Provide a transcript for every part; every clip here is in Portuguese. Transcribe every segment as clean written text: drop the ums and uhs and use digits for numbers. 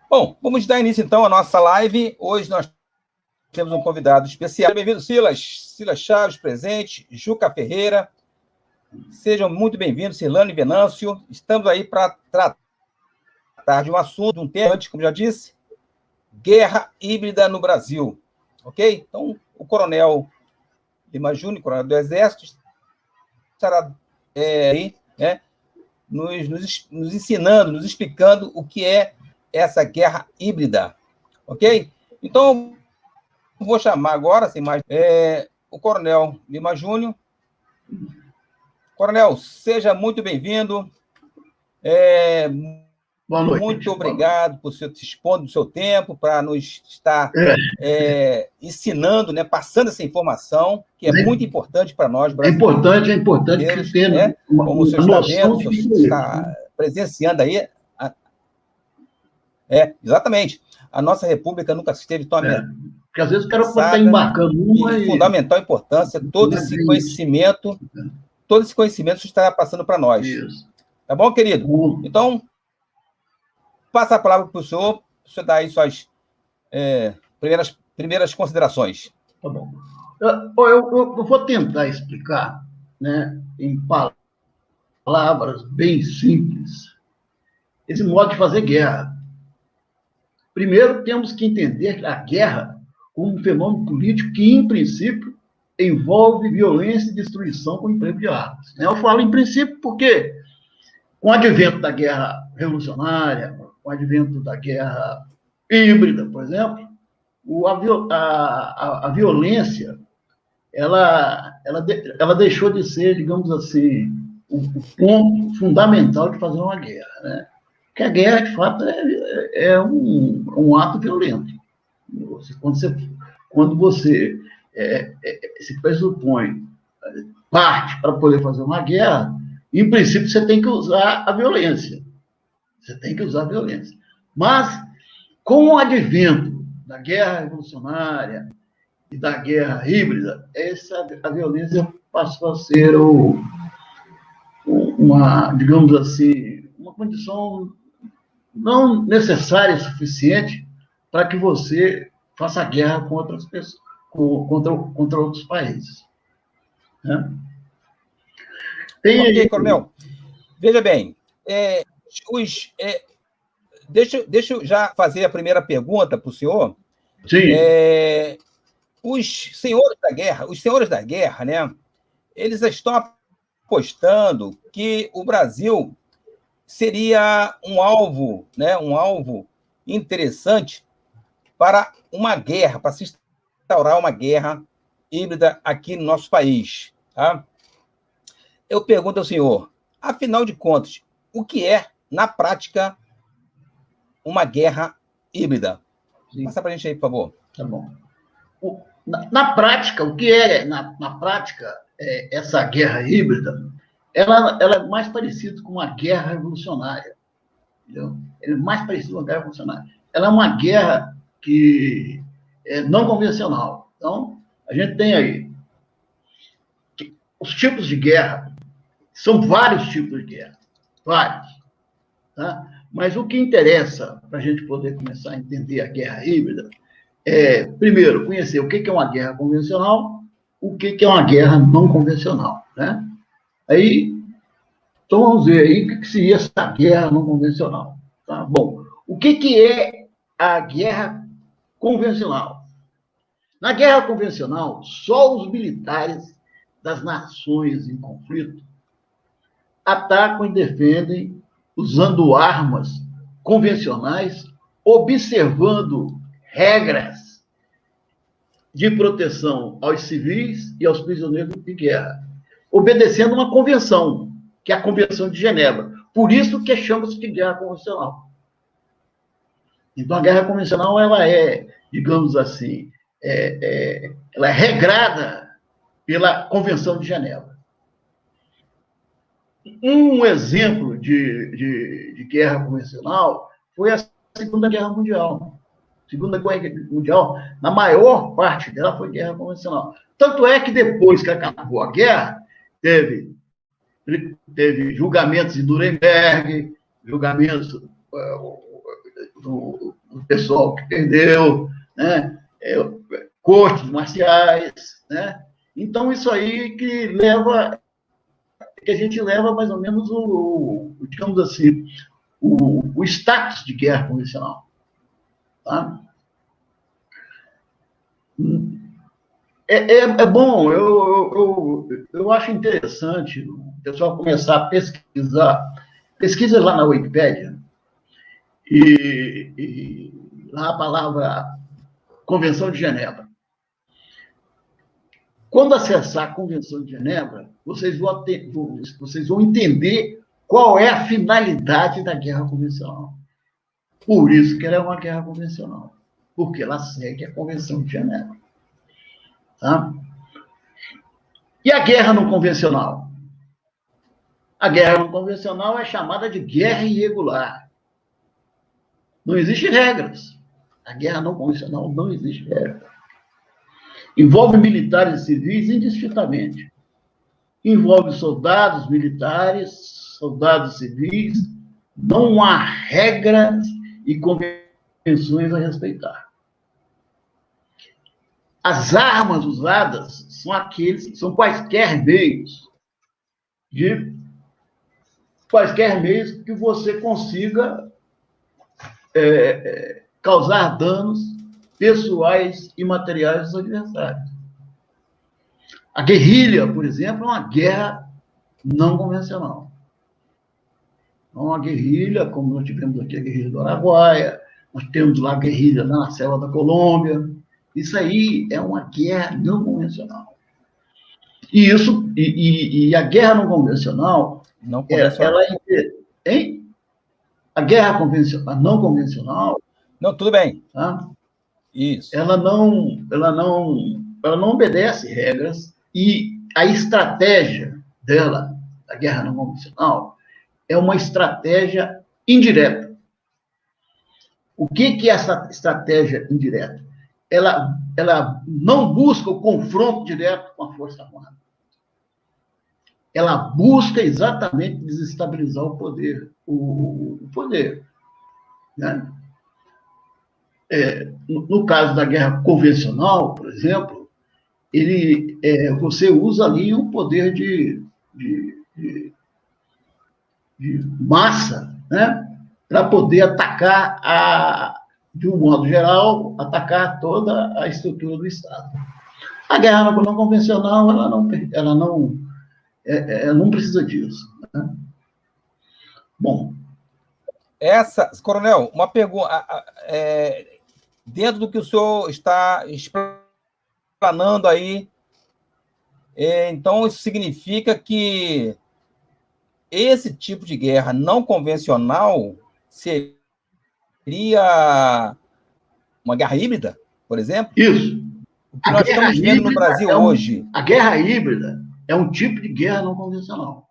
Bom, vamos dar início então à nossa live. Hoje nós temos um convidado especial. Bem-vindo, Silas. Silas Chaves, presente. Juca Ferreira. Sejam muito bem-vindos, Cirlano e Venâncio. Estamos aí para tratar de um assunto, de um tema, como já disse, guerra híbrida no Brasil. Ok? Então, o Coronel Lima Júnior, Coronel do Exército, estará aí, né, nos ensinando, nos explicando o que é essa guerra híbrida. Ok? Então, vou chamar agora, sem mais, o Coronel Lima Júnior. Coronel, seja muito bem-vindo. Boa noite. Muito obrigado por você dispor do seu tempo para nos estar ensinando, né, passando essa informação, que é muito importante para nós brasileiros. É importante que tenha, né? Como o senhor está vendo, o senhor está presenciando aí. Exatamente. A nossa república nunca esteve tão ameaçada. Porque às vezes o cara pode estar embarcando uma e fundamental importância, todo esse conhecimento está passando para nós. Isso. Tá bom, querido? Então, passa a palavra para o senhor dar aí suas primeiras considerações. Tá bom. Eu vou tentar explicar, né, em palavras bem simples, esse modo de fazer guerra. Primeiro, temos que entender a guerra como um fenômeno político que, em princípio, envolve violência e destruição com emprego de armas. Eu falo em princípio porque, com o advento da guerra revolucionária, com o advento da guerra híbrida, por exemplo, a violência ela deixou de ser, digamos assim, o ponto fundamental de fazer uma guerra, né? Porque a guerra, de fato, é um ato violento. Quando você se pressupõe parte para poder fazer uma guerra, em princípio, você tem que usar a violência. Mas, com o advento da guerra revolucionária e da guerra híbrida, a violência passou a ser digamos assim, uma condição não necessária e suficiente para que você faça guerra com outras pessoas, contra outros países. Né? Ok, Coronel. Veja bem, deixa eu já fazer a primeira pergunta para o senhor. Sim. Os senhores da guerra, né, eles estão apostando que o Brasil seria um alvo interessante para uma guerra, para se instaurar uma guerra híbrida aqui no nosso país. Tá? Eu pergunto ao senhor, afinal de contas, o que é, na prática, uma guerra híbrida? Sim. Passa para a gente aí, por favor. Tá bom. Na prática, o que é, na prática, essa guerra híbrida, ela é mais parecida com uma guerra revolucionária. Entendeu? Ela é mais parecida com uma guerra revolucionária. Ela é uma guerra que é não convencional. Então, a gente tem aí os tipos de guerra, são vários tipos de guerra. Vários. Tá? Mas o que interessa para a gente poder começar a entender a guerra híbrida primeiro, conhecer o que é uma guerra convencional, o que é uma guerra não convencional. Né? Aí, então vamos ver aí o que seria essa guerra não convencional. Tá? Bom, o que é a guerra convencional? Na guerra convencional, só os militares das nações em conflito atacam e defendem usando armas convencionais, observando regras de proteção aos civis e aos prisioneiros de guerra, obedecendo uma convenção, que é a Convenção de Genebra. Por isso que chama-se de guerra convencional. Então, a guerra convencional, ela é, digamos assim, ela é regrada pela Convenção de Genebra. Um exemplo de guerra convencional foi a Segunda Guerra Mundial. Segunda Guerra Mundial, na maior parte dela, foi guerra convencional. Tanto é que depois que acabou a guerra, teve julgamentos em Nuremberg, julgamentos o pessoal que perdeu, né? Cortes marciais, né? Então, isso aí que a gente leva mais ou menos digamos assim, o status de guerra convencional. Tá? É bom, eu acho interessante o pessoal começar a pesquisar. Pesquisa lá na Wikipédia, e lá a palavra Convenção de Genebra. Quando acessar a Convenção de Genebra, vocês vão entender qual é a finalidade da guerra convencional. Por isso que ela é uma guerra convencional, porque ela segue a Convenção de Genebra. Tá? E a guerra não convencional? A guerra não convencional é chamada de guerra irregular. Não existem regras. A guerra não convencional não existe regra. Envolve militares e civis indistintamente. Envolve soldados, militares, soldados civis. Não há regras e convenções a respeitar. As armas usadas são quaisquer meios que você consiga causar danos pessoais e materiais dos adversários. A guerrilha, por exemplo, é uma guerra não convencional. Não é uma guerrilha, como nós tivemos aqui a guerrilha do Araguaia, nós temos lá a guerrilha na selva da Colômbia. Isso aí é uma guerra não convencional. E a guerra não convencional, a guerra não convencional. Não, tudo bem. Tá? Isso. Ela não obedece regras, e a estratégia dela, da guerra não convencional, é uma estratégia indireta. O que é essa estratégia indireta? Ela não busca o confronto direto com a força armada. Ela busca exatamente desestabilizar o poder. Né? No caso da guerra convencional, por exemplo, você usa ali um poder de massa, né? Para poder atacar, de um modo geral, atacar toda a estrutura do Estado. A guerra não convencional, ela não precisa disso. Né? Bom. Coronel, uma pergunta. Dentro do que o senhor está explanando aí, então isso significa que esse tipo de guerra não convencional seria uma guerra híbrida, por exemplo? Isso. O que nós estamos vendo no Brasil hoje. A guerra híbrida é um tipo de guerra não convencional.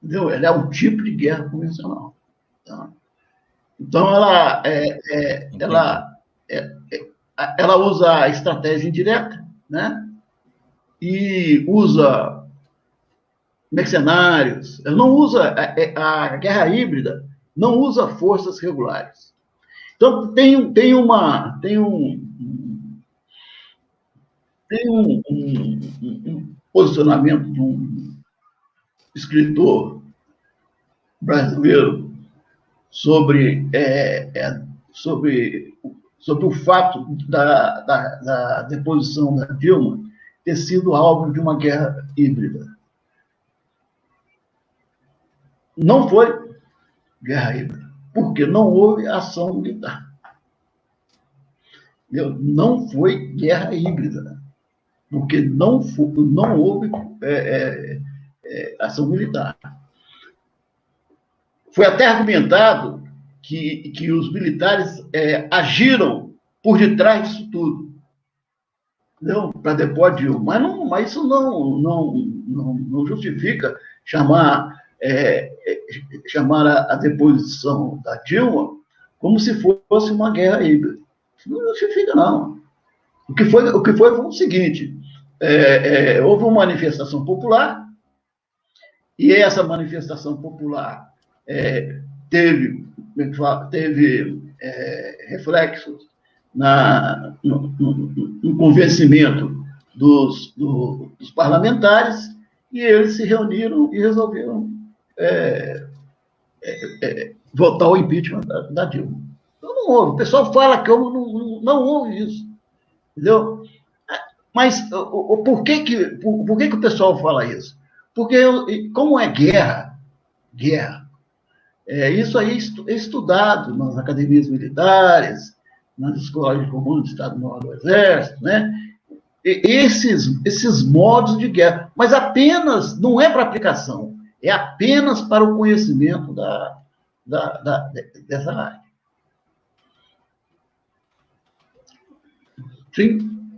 Entendeu? Ela é um tipo de guerra convencional. Tá? Então, ela usa a estratégia indireta, né? E usa mercenários. Ela não usa a guerra híbrida, não usa forças regulares. Então, tem um posicionamento de um escritor brasileiro sobre o fato da deposição da Dilma ter sido alvo de uma guerra híbrida. Não foi guerra híbrida, porque não houve ação militar. Não foi guerra híbrida, porque não houve ação militar. Foi até argumentado que os militares agiram por detrás disso tudo, para depor Dilma. Mas isso não justifica chamar a deposição da Dilma como se fosse uma guerra híbrida. Isso não justifica, não. O que foi o seguinte: houve uma manifestação popular, e essa manifestação popular teve reflexos no convencimento dos parlamentares, e eles se reuniram e resolveram votar o impeachment da Dilma. Então, não houve. O pessoal fala que não houve isso. Entendeu? Mas por que o pessoal fala isso? Porque, como é guerra, isso aí é estudado nas academias militares, nas escolas de comando do Estado-Maior do Exército, né? Esses modos de guerra, mas apenas, não é para aplicação, é apenas para o conhecimento dessa área. Sim.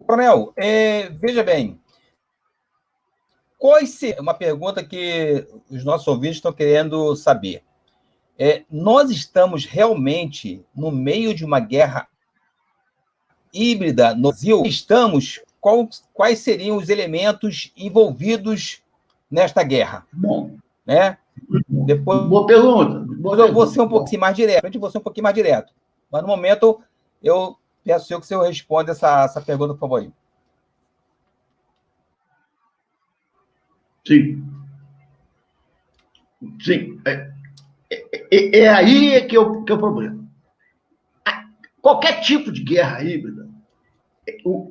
Coronel, veja bem, uma pergunta que os nossos ouvintes estão querendo saber. Nós estamos realmente no meio de uma guerra híbrida no Brasil? Quais seriam os elementos envolvidos nesta guerra? Bom, né? Depois, boa pergunta. Eu vou ser um pouquinho mais direto. Mas no momento, eu peço que o senhor responda essa pergunta, por favor. Aí. Sim. Aí que é o problema. Qualquer tipo de guerra híbrida,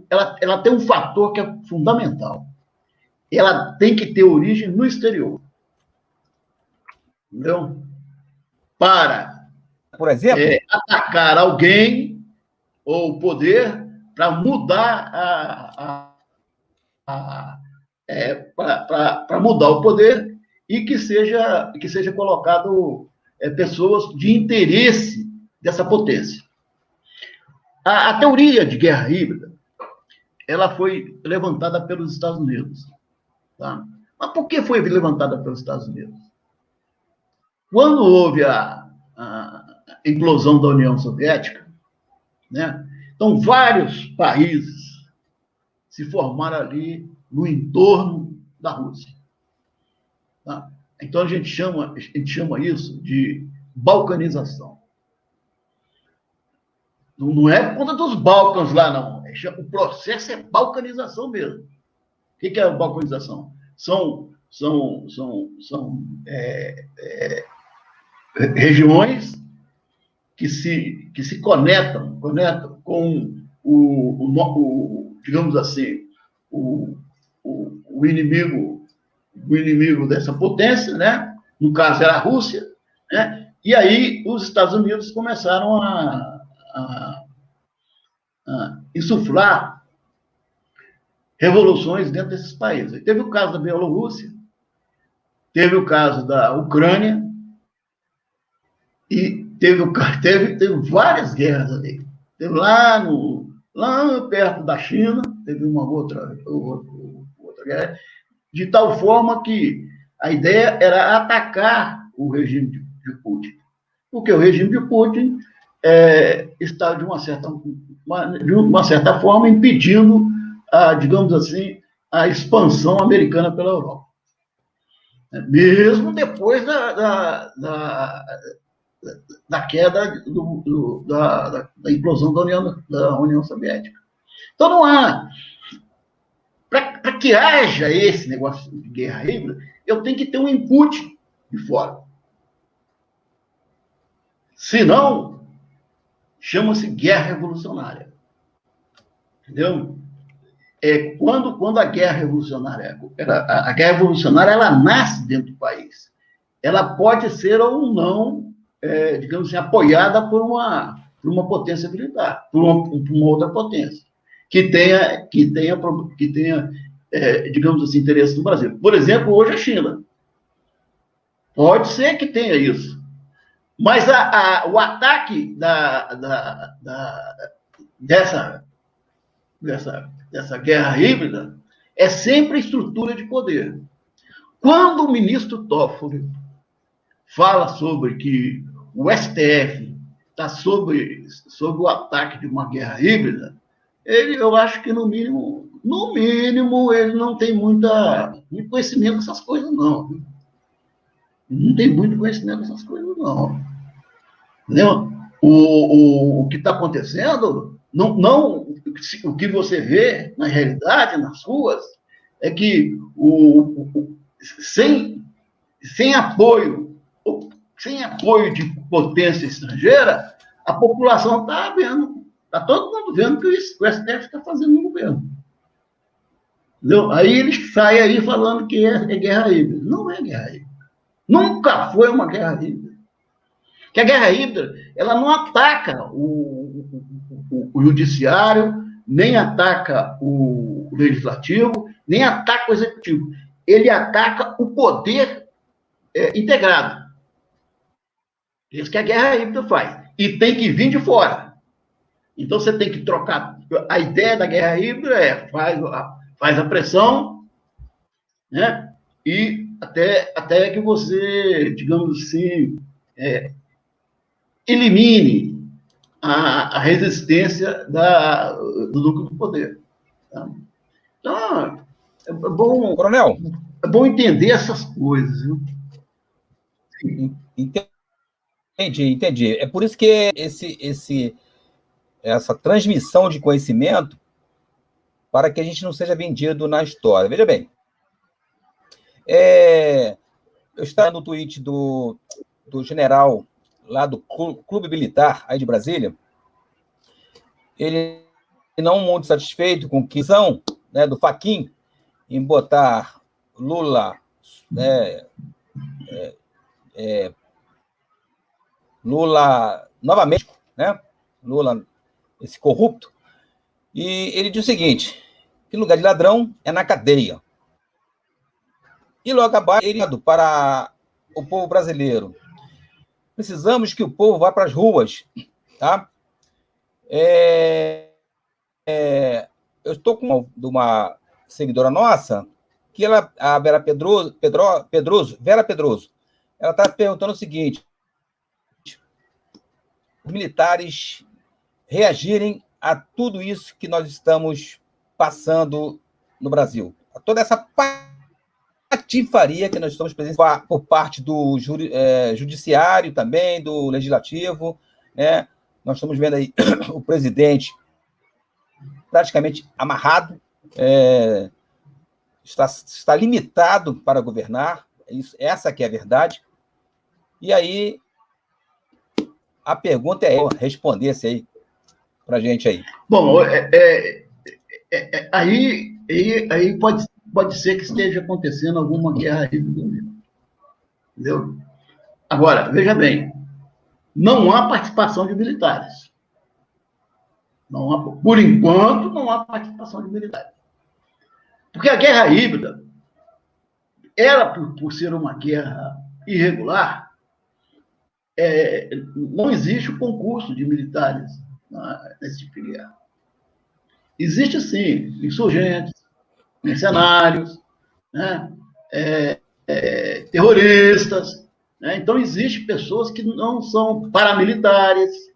ela tem um fator que é fundamental. Ela tem que ter origem no exterior. Entendeu? Para, por exemplo, atacar alguém ou o poder para mudar para mudar o poder e que seja colocado pessoas de interesse dessa potência. A teoria de guerra híbrida, ela foi levantada pelos Estados Unidos. Tá? Mas por que foi levantada pelos Estados Unidos? Quando houve a implosão da União Soviética, né? Então, vários países se formaram ali no entorno da Rússia. Tá? Então, a gente chama isso de balcanização. Não é por conta dos Balcãs lá, não. O processo é balcanização mesmo. O que é a balcanização? São regiões que se conectam com digamos assim, o inimigo dessa potência, né? No caso era a Rússia, né? E aí os Estados Unidos começaram a insuflar revoluções dentro desses países. Teve o caso da Bielorrússia, teve o caso da Ucrânia, e teve várias guerras ali. Teve lá perto da China, teve uma outra guerra, de tal forma que a ideia era atacar o regime de Putin. Porque o regime de Putin está, de uma certa forma, impedindo, digamos assim, a expansão americana pela Europa. Mesmo depois da queda da implosão da União Soviética. Então, não há... Para que haja esse negócio de guerra híbrida, eu tenho que ter um input de fora. Senão, chama-se guerra revolucionária. Entendeu? Quando a guerra revolucionária... A guerra revolucionária, ela nasce dentro do país. Ela pode ser ou não, digamos assim, apoiada por uma potência militar, por uma outra potência, que tenha digamos assim, interesse no Brasil. Por exemplo, hoje a China. Pode ser que tenha isso. Mas o ataque dessa guerra híbrida é sempre estrutura de poder. Quando o ministro Toffoli fala sobre que o STF está sob o ataque de uma guerra híbrida, eu acho que, no mínimo, ele não tem muito conhecimento dessas coisas, não. não tem muito conhecimento dessas coisas, não. Entendeu? O que está acontecendo, não o que você vê na realidade, nas ruas, é que sem apoio de potência estrangeira, a população está vendo, está todo mundo vendo que o STF está fazendo no governo. Entendeu? Aí eles saem aí falando que é guerra híbrida. Não é guerra híbrida. Nunca foi uma guerra híbrida. Que a guerra híbrida, ela não ataca o judiciário, nem ataca o legislativo, nem ataca o executivo. Ele ataca o poder integrado. Isso que a guerra híbrida faz. E tem que vir de fora. Então você tem que trocar. A ideia da guerra híbrida é faz a pressão, né? E até que você, digamos assim, elimine a resistência do núcleo do poder. Tá? Então, Coronel, é bom entender essas coisas. Viu? Entendi. É por isso que essa transmissão de conhecimento, para que a gente não seja vendido na história. Veja bem, eu estava no tweet do general lá do Clube Militar, aí de Brasília, ele não muito satisfeito com a questão, né, do Fachin em botar Lula, Lula novamente, né? Lula, esse corrupto, e ele diz o seguinte, que lugar de ladrão é na cadeia. E logo abaixo, ele para o povo brasileiro. Precisamos que o povo vá para as ruas, tá? Eu estou com uma seguidora nossa, que a Vera Pedroso, ela está perguntando o seguinte: os militares reagirem a tudo isso que nós estamos passando no Brasil, a toda essa patifaria que nós estamos presenciando por parte do judiciário também, do legislativo, né? Nós estamos vendo aí o presidente praticamente amarrado, está limitado para governar, essa que é a verdade. E aí, a pergunta é respondesse aí para a gente aí. Bom, aí pode ser que esteja acontecendo alguma guerra híbrida, entendeu? Agora, veja bem, não há participação de militares. Por enquanto, não há participação de militares. Porque a guerra híbrida, ela, por ser uma guerra irregular, não existe o concurso de militares nesse tipo de guerra. Existe, sim, insurgentes, mercenários, né? Terroristas. Né? Então, existem pessoas que não são paramilitares,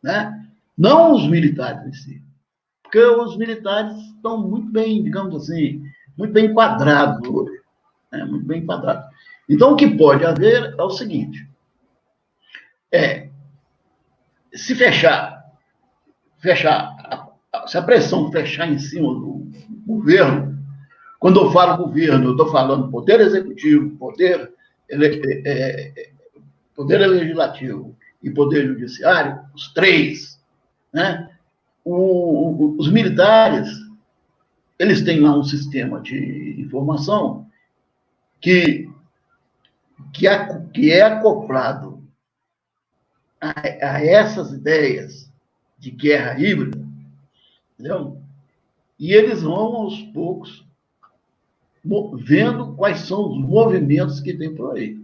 né? Não os militares em si. Porque os militares estão muito bem, digamos assim, muito bem enquadrados hoje. Né? Muito bem enquadrados. Então, o que pode haver é o seguinte: se se a pressão fechar em cima do governo, quando eu falo governo, eu estou falando poder executivo, poder legislativo e poder judiciário, os três, né? Os militares, eles têm lá um sistema de informação que é acoplado a essas ideias de guerra híbrida, entendeu? E eles vão, aos poucos, vendo quais são os movimentos que tem por aí.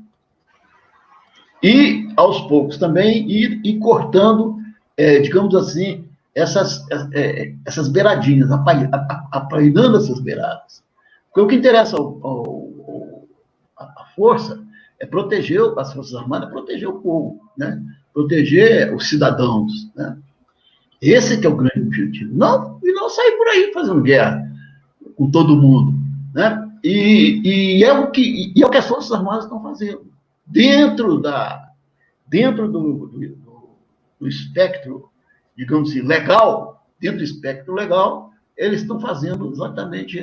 E, aos poucos, também ir cortando, digamos assim, essas beiradinhas, apainando essas beiradas. Porque o que interessa à força é proteger, as Forças Armadas, é proteger o povo, né? Proteger os cidadãos, né? Esse que é o grande objetivo. E não sair por aí fazendo guerra com todo mundo, né? E é o que as Forças Armadas estão fazendo. dentro do espectro, digamos assim, legal, dentro do espectro legal, eles estão fazendo exatamente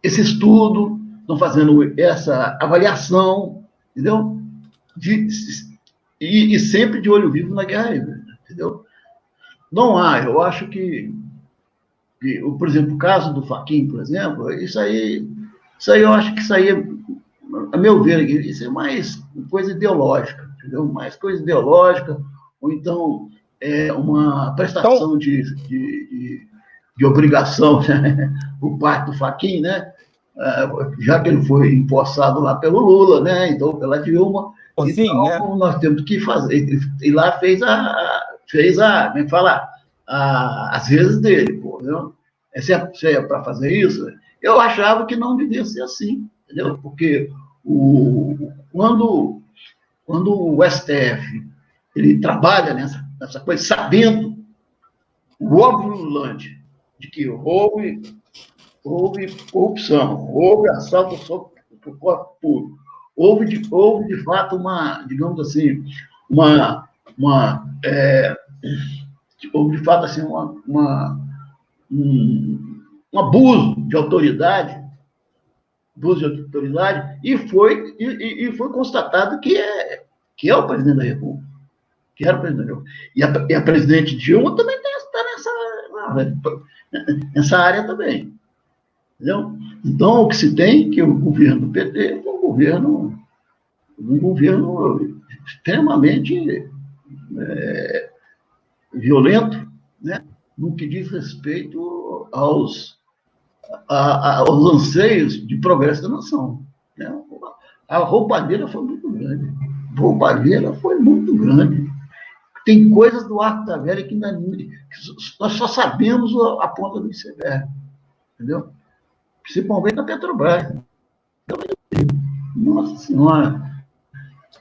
esse estudo, estão fazendo essa avaliação, entendeu? E sempre de olho vivo na guerra híbrida, entendeu? Não há, eu acho que por exemplo, o caso do Fachin, por exemplo, isso aí eu acho que isso aí, a meu ver, isso é mais coisa ideológica, entendeu? Mais coisa ideológica, ou então uma prestação Então, de obrigação, né, por parte do Fachin, né? Já que ele foi empossado lá pelo Lula, né? Então pela Dilma, sim, né? então nós temos que fazer. E lá fez como é que fala? As vezes dele, pô, entendeu? Se é para fazer isso, eu achava que não devia ser assim, entendeu? Porque quando o STF ele trabalha nessa coisa, sabendo o óbvio ululante de que houve corrupção, houve assalto sobre o corpo público, houve de fato digamos assim, houve de fato assim, um abuso de autoridade, e foi constatado que é o presidente da República, que era o presidente da República. E a presidente Dilma também está nessa área também. Entendeu? Então, o que se tem que o governo do PT foi um governo extremamente violento, né? No que diz respeito aos anseios de progresso da nação. Né? A roubalheira foi muito grande. Tem coisas do Arco da Velha que nós só sabemos a ponta do iceberg. Entendeu? Principalmente na Petrobras. Nossa Senhora,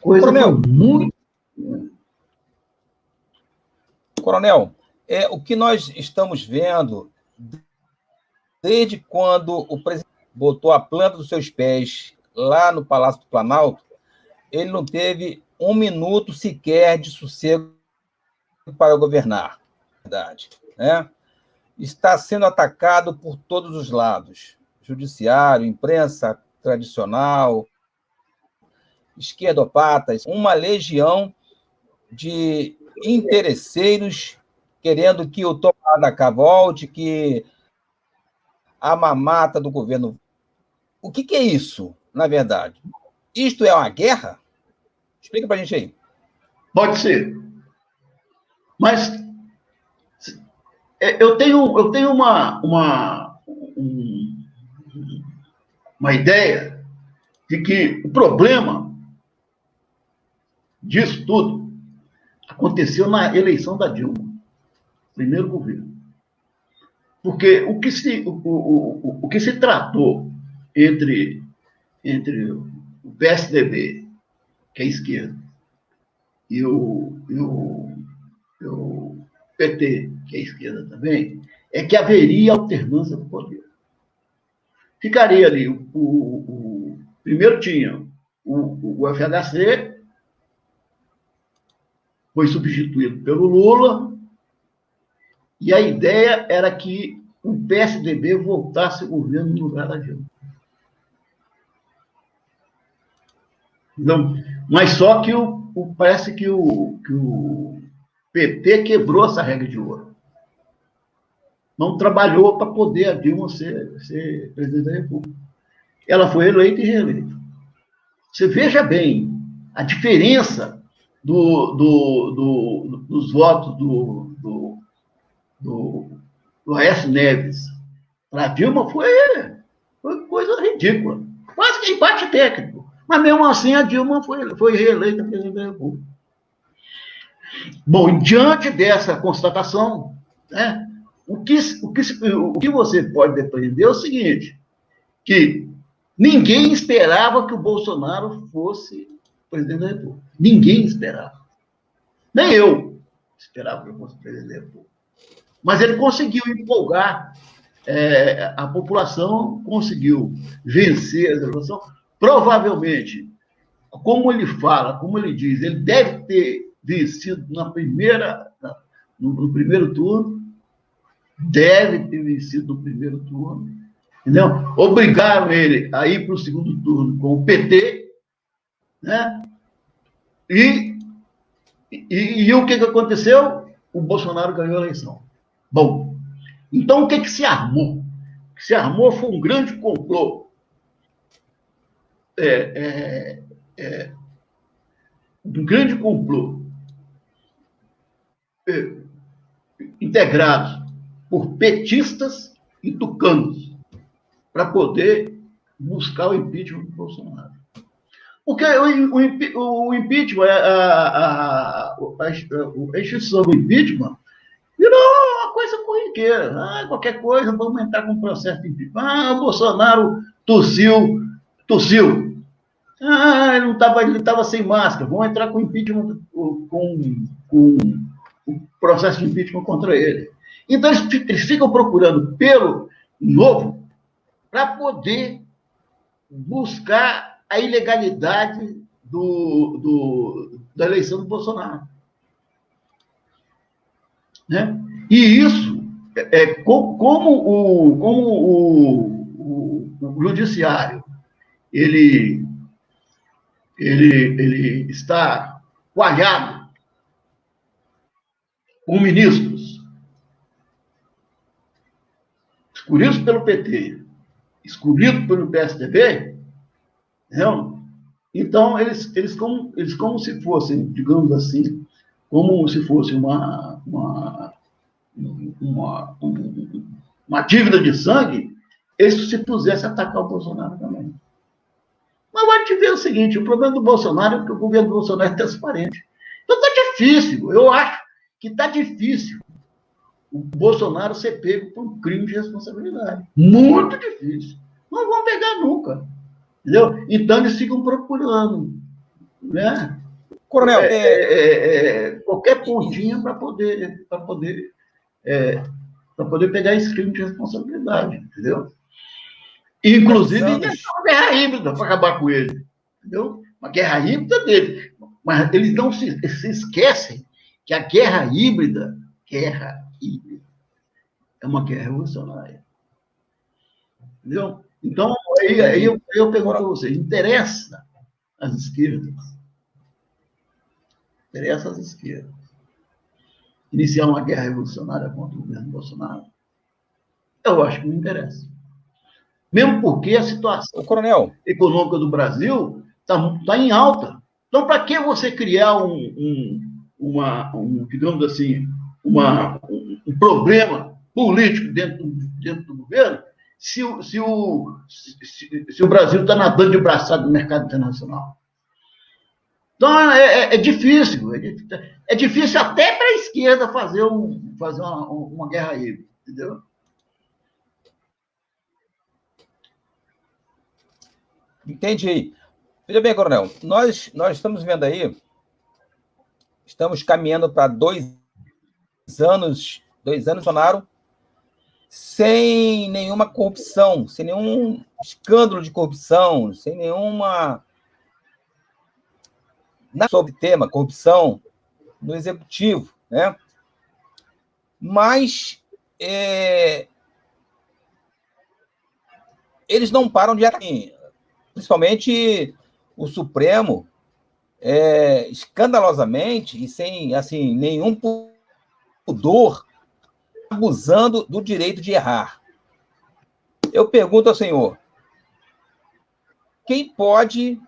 coisa muito... Coronel, o que nós estamos vendo, desde quando o presidente botou a planta dos seus pés lá no Palácio do Planalto, ele não teve um minuto sequer de sossego para governar, verdade, né? Está sendo atacado por todos os lados, judiciário, imprensa tradicional, esquerdopatas, uma legião de interesseiros querendo que o toma da cá volte, que a mamata do governo... O que é isso, na verdade? Isto é uma guerra? Explica para a gente aí. Pode ser. Mas eu tenho uma ideia de que o problema disso tudo aconteceu na eleição da Dilma, primeiro governo. Porque o que se tratou entre o PSDB, que é a esquerda, e o PT, que é a esquerda também, é que haveria alternância do poder. Ficaria ali, primeiro tinha o FHC, foi substituído pelo Lula, e a ideia era que o PSDB voltasse ao governo no lugar da Dilma. Não, mas só que parece que o PT quebrou essa regra de ouro. Não trabalhou para poder a Dilma ser presidente da República. Ela foi eleita e reeleita. Você veja bem a diferença dos votos do Aécio Neves para a Dilma foi coisa ridícula. Quase que empate técnico. Mas, mesmo assim, a Dilma foi reeleita presidente da República. Bom, diante dessa constatação, né, o que você pode depreender é o seguinte, que ninguém esperava que o Bolsonaro fosse presidente da República. Ninguém esperava. Nem eu esperava que ele fosse presidente da República. Mas ele conseguiu empolgar a população conseguiu vencer a revolução. Provavelmente, como ele fala, como ele diz, ele deve ter vencido no primeiro turno, deve ter vencido no primeiro turno, entendeu? Obrigaram ele a ir para o segundo turno com o PT, né? E o que aconteceu? O Bolsonaro ganhou a eleição. Bom, então o que se armou? O que se armou foi um grande complô. Um grande complô integrado por petistas e tucanos para poder buscar o impeachment do Bolsonaro. Porque o impeachment, a instituição do impeachment virou uma coisa corriqueira. Qualquer coisa, vamos entrar com um processo de impeachment. O Bolsonaro tossiu. Ele estava sem máscara. Vamos entrar com impeachment, com o processo de impeachment contra ele. Então, eles ficam procurando pelo novo para poder buscar a ilegalidade da eleição do Bolsonaro. Né? E isso, como o judiciário ele está coalhado com ministros escolhidos pelo PT, escolhidos pelo PSDB, não? Então, eles como se fossem, digamos assim, como se fosse uma dívida de sangue, eles se pusessem a atacar o Bolsonaro também. Mas agora a gente vê o seguinte, o problema do Bolsonaro é que o governo do Bolsonaro é transparente. Então está difícil, eu acho que está difícil o Bolsonaro ser pego por um crime de responsabilidade. Muito difícil. Não vão pegar nunca. Entendeu? Então eles ficam procurando, né? Coronel, qualquer pontinha para poder pegar esse crime de responsabilidade, entendeu? Inclusive, uma guerra híbrida para acabar com ele, entendeu? Uma guerra híbrida dele. Mas eles não se esquecem que a guerra híbrida é uma guerra revolucionária. Entendeu? Então, aí eu pergunto a você, interessa às esquerdas iniciar uma guerra revolucionária contra o governo Bolsonaro? Eu acho que não interessa. Mesmo porque a situação econômica do Brasil está em alta. Então, para que você criar digamos assim, um problema político dentro do governo se o Brasil está nadando de braçada no mercado internacional? Então, é difícil. É difícil até para a esquerda fazer uma guerra híbrida, entendeu? Entendi. Veja bem, Coronel, nós estamos vendo aí, estamos caminhando para 2 anos Bolsonaro, sem nenhuma corrupção, sem nenhum escândalo de corrupção, sem nenhuma... sobre o tema corrupção no executivo, né? Mas eles não param de agir. Principalmente o Supremo, escandalosamente e sem assim, nenhum pudor, abusando do direito de errar. Eu pergunto ao senhor, quem pode,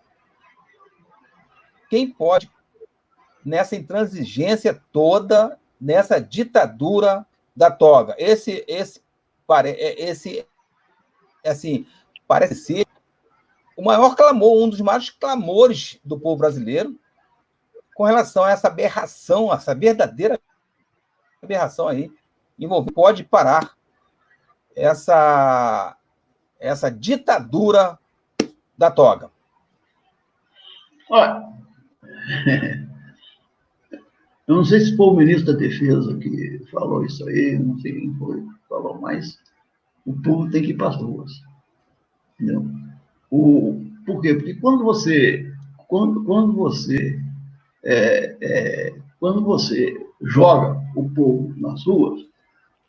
nessa intransigência toda, nessa ditadura da toga? Esse assim, parece ser o maior clamor, um dos maiores clamores do povo brasileiro com relação a essa aberração, essa verdadeira aberração aí, envolvida. Pode parar essa ditadura da toga. Olha, eu não sei se foi o ministro da Defesa que falou isso aí, não sei quem foi que falou, mas o povo tem que ir para as ruas. Entendeu? Por quê? Porque quando você joga o povo nas ruas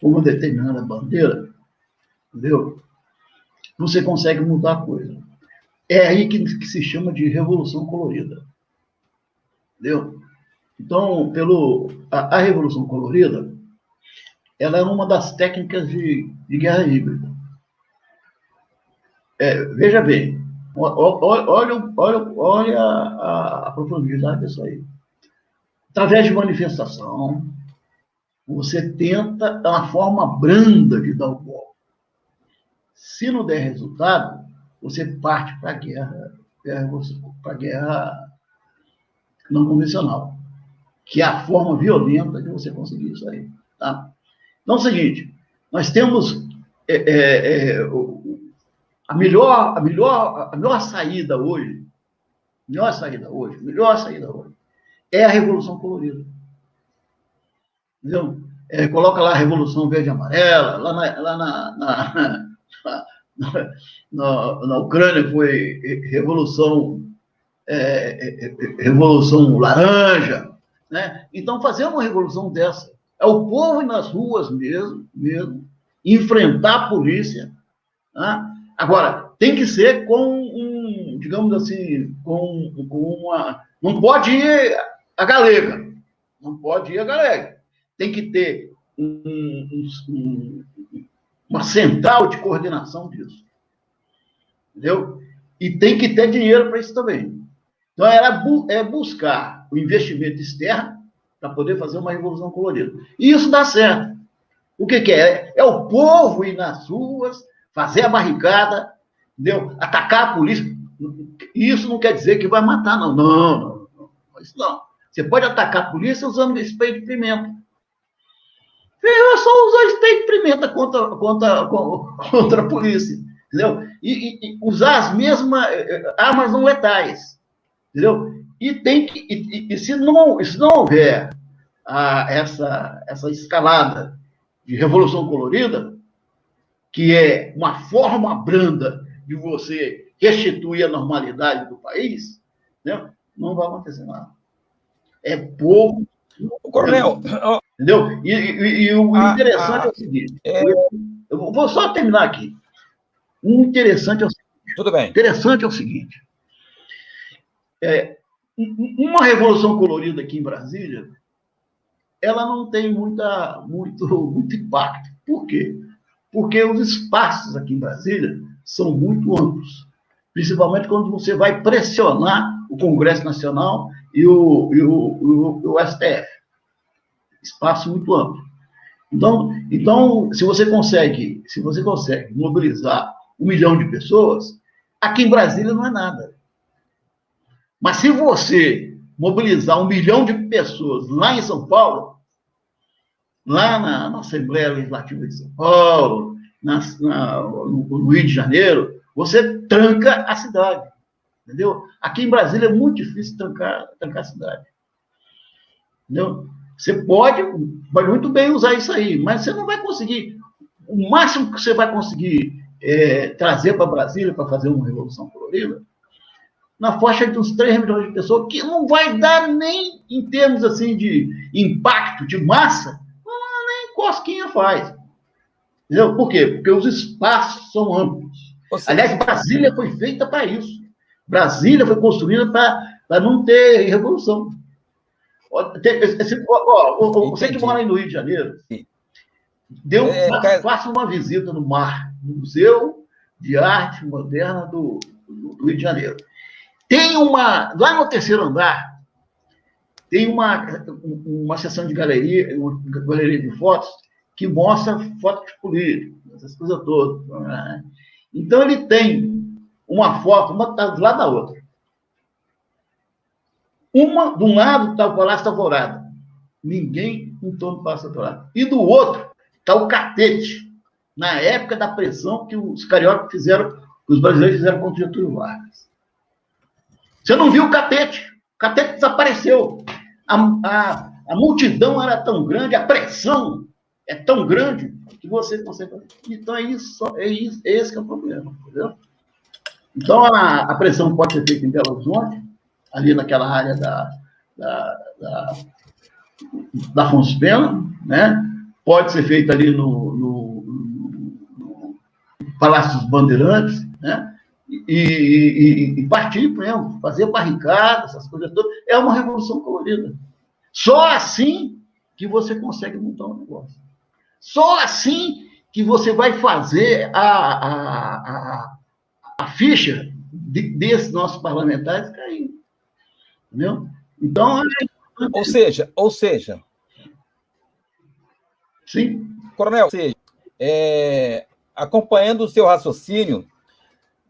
com uma determinada bandeira, entendeu? Você consegue mudar a coisa. É aí que se chama de revolução colorida. Entendeu? Então, a revolução colorida, ela é uma das técnicas de guerra híbrida. Veja bem, olha a profundidade disso aí. Através de manifestação, você tenta uma forma branda de dar o golpe. Se não der resultado, você parte para a guerra não convencional, que é a forma violenta de você conseguir isso aí. Tá? Então é o seguinte, nós temos a melhor saída hoje é a Revolução Colorida. Entendeu? Coloca lá a Revolução Verde e Amarela, lá na Ucrânia foi Revolução Laranja. Né? Então, fazer uma revolução dessa é o povo ir nas ruas mesmo enfrentar a polícia. Né? Agora, tem que ser digamos assim, com uma... Não pode ir a galega. Tem que ter uma central de coordenação disso. Entendeu? E tem que ter dinheiro para isso também. Então, é buscar o investimento externo para poder fazer uma revolução colorida. E isso dá certo. O que é? É o povo ir nas ruas, fazer a barricada, entendeu? Atacar a polícia. Isso não quer dizer que vai matar, não. Não. Isso não. Você pode atacar a polícia usando spray de pimenta. É só usar spray de pimenta contra a polícia. Entendeu? E usar as mesmas armas não letais. Entendeu? E se não houver essa escalada de revolução colorida, que é uma forma branda de você restituir a normalidade do país, né? Não vai acontecer nada. É povo. Coronel, entendeu? E o interessante é o seguinte. Eu vou só terminar aqui. O interessante é o seguinte. Tudo bem. Interessante é o seguinte. Uma revolução colorida aqui em Brasília, ela não tem muito impacto. Por quê? Porque os espaços aqui em Brasília são muito amplos, principalmente quando você vai pressionar o Congresso Nacional e o STF. Espaço muito amplo. Então, se você consegue mobilizar 1 milhão de pessoas, aqui em Brasília não é nada. Mas se você mobilizar 1 milhão de pessoas lá em São Paulo, lá na Assembleia Legislativa de São Paulo, no Rio de Janeiro, você tranca a cidade. Entendeu? Aqui em Brasília é muito difícil trancar a cidade. Entendeu? Você pode muito bem usar isso aí, mas você não vai conseguir. O máximo que você vai conseguir trazer para Brasília para fazer uma revolução colorida, na faixa de uns 3 milhões de pessoas, que não vai dar nem em termos assim de impacto, de massa, nem cosquinha faz. Entendeu? Por quê? Porque os espaços são amplos. Aliás, Brasília foi feita para isso. Brasília foi construída para não ter revolução. Você que mora aí no Rio de Janeiro, faça uma visita no MAR, no Museu de Arte Moderna do Rio de Janeiro. Tem lá no 3º andar, tem uma seção de galeria de fotos, que mostra fotos de políticos, essas coisas todas. Né? Então, ele tem uma foto, uma está do lado da outra. De um lado está o Palácio da Alvorada. Ninguém em torno do Palácio da Alvorada. E do outro está o Catete, na época da pressão que os cariocas fizeram, que os brasileiros fizeram contra Getúlio Vargas. Você não viu o Catete. O Catete desapareceu. A multidão era tão grande, a pressão é tão grande que você consegue fazer. Então, esse que é o problema, entendeu? Então, a pressão pode ser feita em Belo Horizonte, ali naquela área da Afonso Pena, né? Pode ser feita ali no Palácio dos Bandeirantes, né? E partir mesmo, fazer barricada, essas coisas todas. É uma revolução colorida. Só assim que você consegue montar um negócio. Só assim que você vai fazer a ficha desses nossos parlamentares cair. Entendeu? Então, Ou seja, sim. Coronel, acompanhando o seu raciocínio,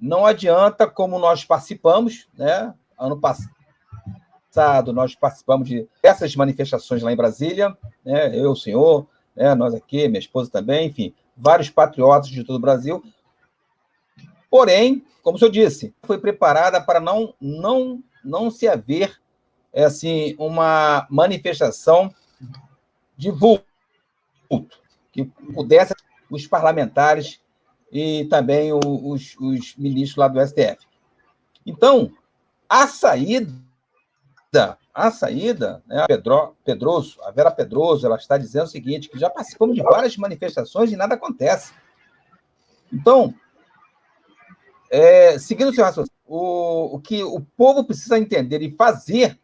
não adianta, como nós participamos, né? Ano passado, nós participamos de essas manifestações lá em Brasília, né? Eu, o senhor, né? Nós aqui, minha esposa também, enfim, vários patriotas de todo o Brasil. Porém, como o senhor disse, foi preparada para não se haver assim, uma manifestação de vulto, que pudesse os parlamentares e também os ministros lá do STF. Então, a saída, né, a Vera Pedroso, ela está dizendo o seguinte, que já participamos de várias manifestações e nada acontece. Então, seguindo o seu raciocínio, o que o povo precisa entender e fazer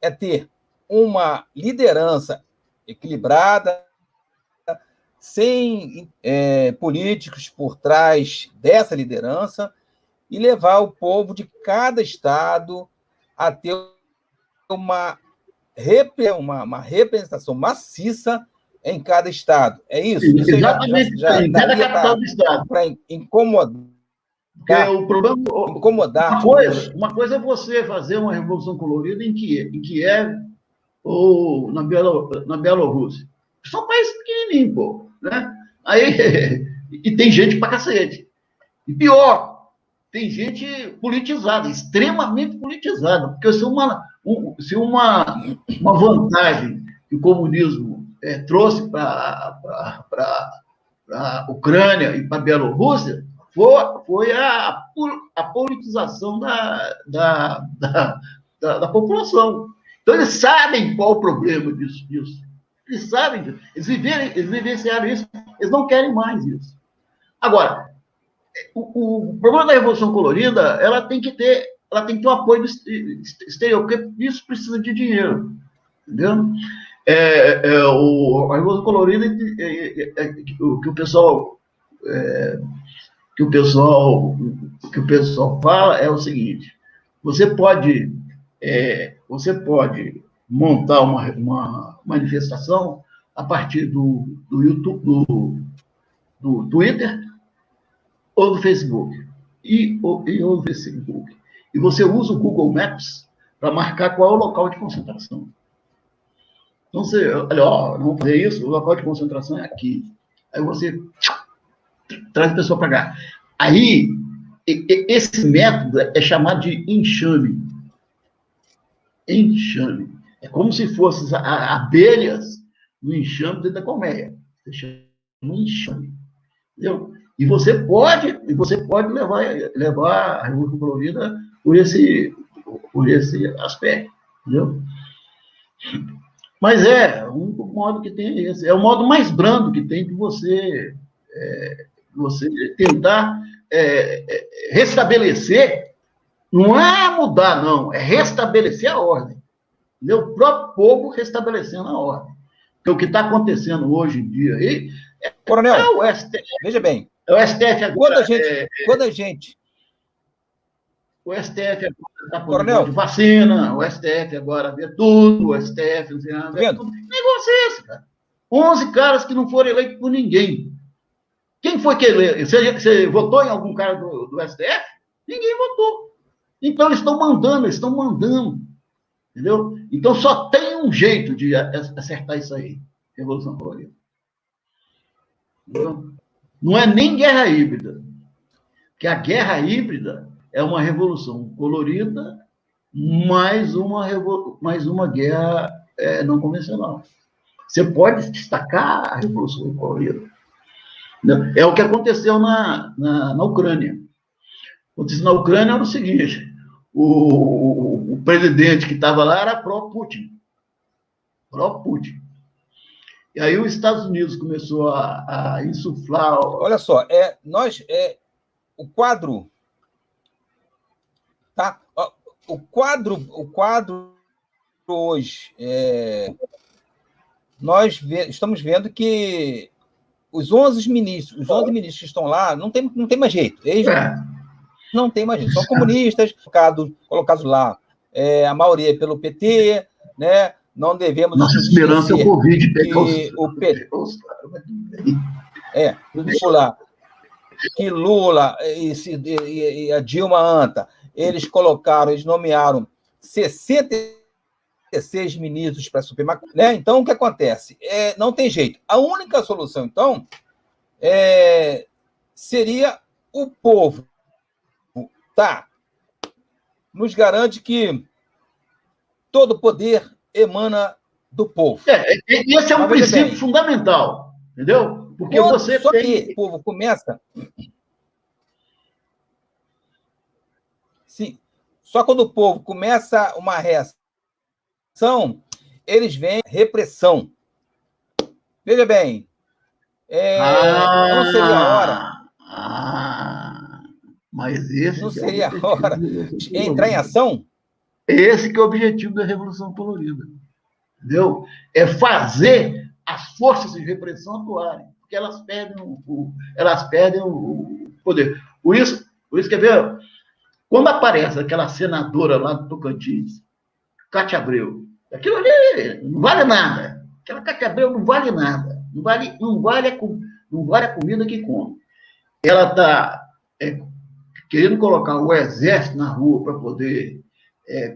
é ter uma liderança equilibrada, sem políticos por trás dessa liderança, e levar o povo de cada estado a ter uma representação maciça em cada estado. É isso? Sim, Isso exatamente, já em cada daria capital do estado. para incomodar. Porque o problema. Incomodar. Uma coisa é você fazer uma revolução colorida em Kiev ou na Bielorrússia. São países pequenininhos, pô. Né? Aí, e tem gente pra cacete. E pior, tem gente politizada, extremamente politizada. Porque se uma vantagem que o comunismo trouxe para a Ucrânia e para a Bielorrússia, foi a politização da população. Então, eles sabem qual o problema disso. Eles sabem disso. Eles vivenciaram isso. Eles não querem mais isso. Agora, o problema da Revolução Colorida, ela tem que ter um apoio exterior, porque isso precisa de dinheiro. Entendeu? A Revolução Colorida, que o pessoal fala é o seguinte: você pode montar uma manifestação a partir do YouTube, do Twitter ou do Facebook ou do Facebook, e você usa o Google Maps para marcar qual é o local de concentração. Então você, olha, vamos fazer isso, o local de concentração é aqui. Aí você traz a pessoa para cá. Aí, esse método é chamado de enxame. Enxame. É como se fossem abelhas no enxame dentro da colmeia. Você chama de enxame. Entendeu? E você pode levar a Revolução Colorida por esse aspecto. Entendeu? Mas o único modo que tem é esse. É o modo mais brando que tem de você tentar restabelecer, não é mudar, não, é restabelecer a ordem. Entendeu? O próprio povo restabelecendo a ordem. Porque o que está acontecendo hoje em dia aí Coronel, o STF. Veja bem. O STF agora. O STF agora está por negócio de vacina, o STF agora vê tudo, o STF vê tudo. Que negócio é esse, cara? 11 caras que não foram eleitos por ninguém. Quem foi que elegeu? Você votou em algum cara do STF? Ninguém votou. Então, eles estão mandando. Entendeu? Então, só tem um jeito de acertar isso aí. Revolução Colorida. Entendeu? Não é nem guerra híbrida. Porque a guerra híbrida é uma revolução colorida mais uma guerra não convencional. Você pode destacar a Revolução Colorida. É o que aconteceu na Ucrânia. O que aconteceu na Ucrânia era o seguinte: o presidente que estava lá era pró-Putin. Pró-Putin. E aí os Estados Unidos começou a insuflar... Olha só, o quadro... Tá? O quadro hoje, nós estamos vendo que os 11 ministros que estão lá, não tem mais jeito. Eles não tem mais jeito. São comunistas, colocados lá, a maioria pelo PT, né? Não devemos... Nossa esperança é o Covid pegar o PT... que Lula e a Dilma Anta, eles nomearam 66 ministros para a Suprema Corte, né? Então, o que acontece? Não tem jeito. A única solução, então, seria o povo, tá? Nos garante que todo poder emana do povo. Esse é um princípio fundamental, entendeu? Porque você tem... que o povo começa... Sim. Só quando o povo começa uma reação, eles veem repressão. Veja bem, não seria a hora... mas esse não seria a hora de entrar em ação? Esse que é o objetivo da Revolução Colorida. Entendeu? É fazer as forças de repressão atuarem, porque elas perdem o poder. Por isso, quer ver, quando aparece aquela senadora lá do Tocantins, Cátia Abreu, aquilo ali não vale nada. Aquela Cátia Abreu não vale nada. Não vale a comida que come. Ela está querendo colocar o exército na rua para poder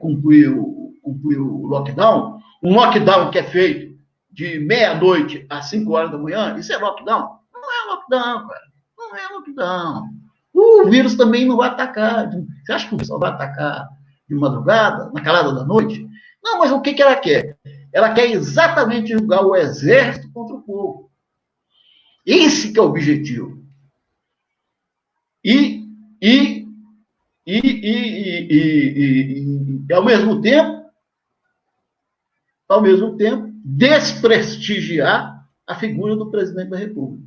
cumprir o lockdown. Um lockdown que é feito de meia-noite às 5 horas da manhã, isso é lockdown? Não é lockdown, cara. Não é lockdown. O vírus também não vai atacar. Você acha que o vírus só vai atacar de madrugada, na calada da noite? Não, mas o que ela quer? Ela quer exatamente jogar o exército contra o povo. Esse que é o objetivo. E ao mesmo tempo, desprestigiar a figura do presidente da República.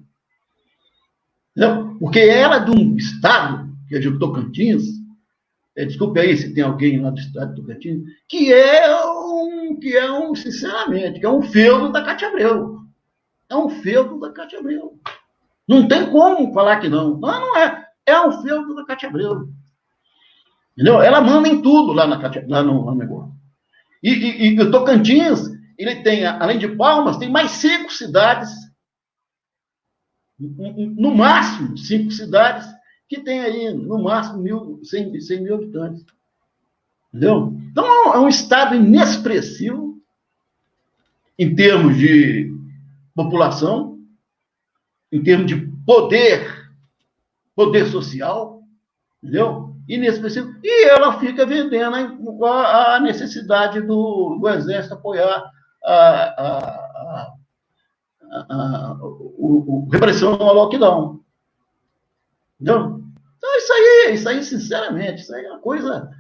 Entendeu? Porque ela é de um estado, que é de Tocantins, desculpe aí se tem alguém lá do estado de Tocantins, que é sinceramente, que é um feudo da Cátia Abreu. É um feudo da Cátia Abreu. Não tem como falar que não. Não é. É um feudo da Cátia Abreu. Entendeu? Ela manda em tudo lá no negócio. E o Tocantins, ele tem, além de Palmas, tem mais 5 cidades, no máximo 5 cidades, que tem aí, no máximo, 100 mil habitantes. Entendeu? Então, é um estado inexpressivo em termos de população, em termos de poder social, entendeu? Inexpressivo. E ela fica vendendo a necessidade do exército apoiar a repressão ao lockdown. Entendeu? Então, isso aí, sinceramente, isso aí é uma coisa...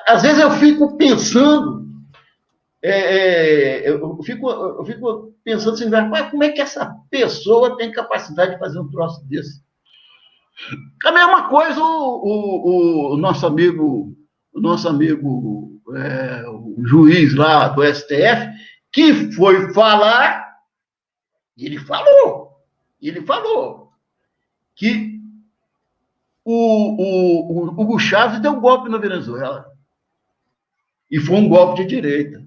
Às vezes eu fico pensando, eu fico pensando assim, como é que essa pessoa tem capacidade de fazer um troço desse? A mesma coisa o nosso amigo, o juiz lá do STF, que foi falar, ele falou que o Hugo Chávez deu um golpe na Venezuela. E foi um golpe de direita.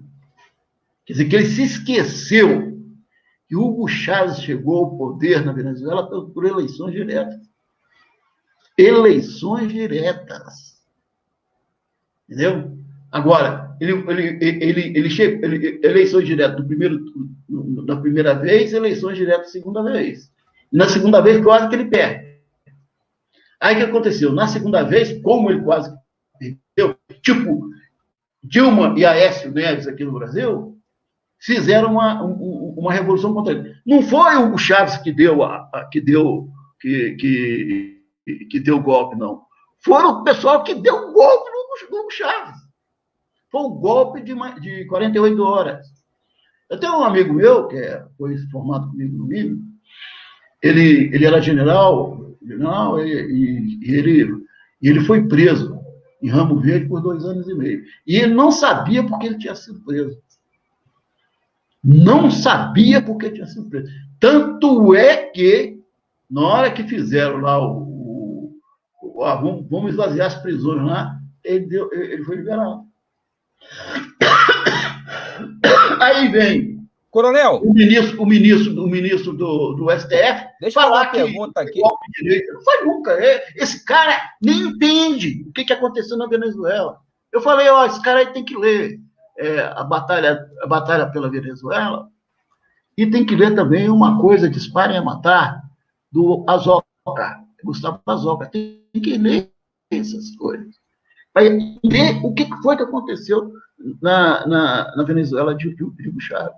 Quer dizer, que ele se esqueceu que o Hugo Chávez chegou ao poder na Venezuela por eleições diretas. Eleições diretas. Entendeu? Agora, eleições diretas na primeira vez, eleições diretas na segunda vez. Na segunda vez, quase que ele perde. Aí o que aconteceu? Na segunda vez, como ele quase perdeu, tipo Dilma e Aécio Neves aqui no Brasil, fizeram uma revolução contra ele. Não foi o Chaves que deu o golpe, não. Foi o pessoal que deu o golpe no Chaves. Foi um golpe de 48 horas. Eu tenho um amigo meu, que foi formado comigo no MIB, ele era general e ele foi preso em Ramo Verde por 2 anos e meio. E ele não sabia porque ele tinha sido preso. Não sabia porque tinha sido preso. Tanto é que, na hora que fizeram lá vamos esvaziar as prisões lá, ele foi liberado. Aí vem Coronel, o ministro do STF. Deixa eu fazer uma pergunta aqui. Não foi nunca. Esse cara nem entende o que aconteceu na Venezuela. Eu falei, esse cara aí tem que ler a batalha pela Venezuela e tem que ler também uma coisa, Disparem a Matar, do Azoka, Gustavo Azoka. Tem que ler essas coisas. Para entender o que foi que aconteceu na Venezuela de Hugo Chávez.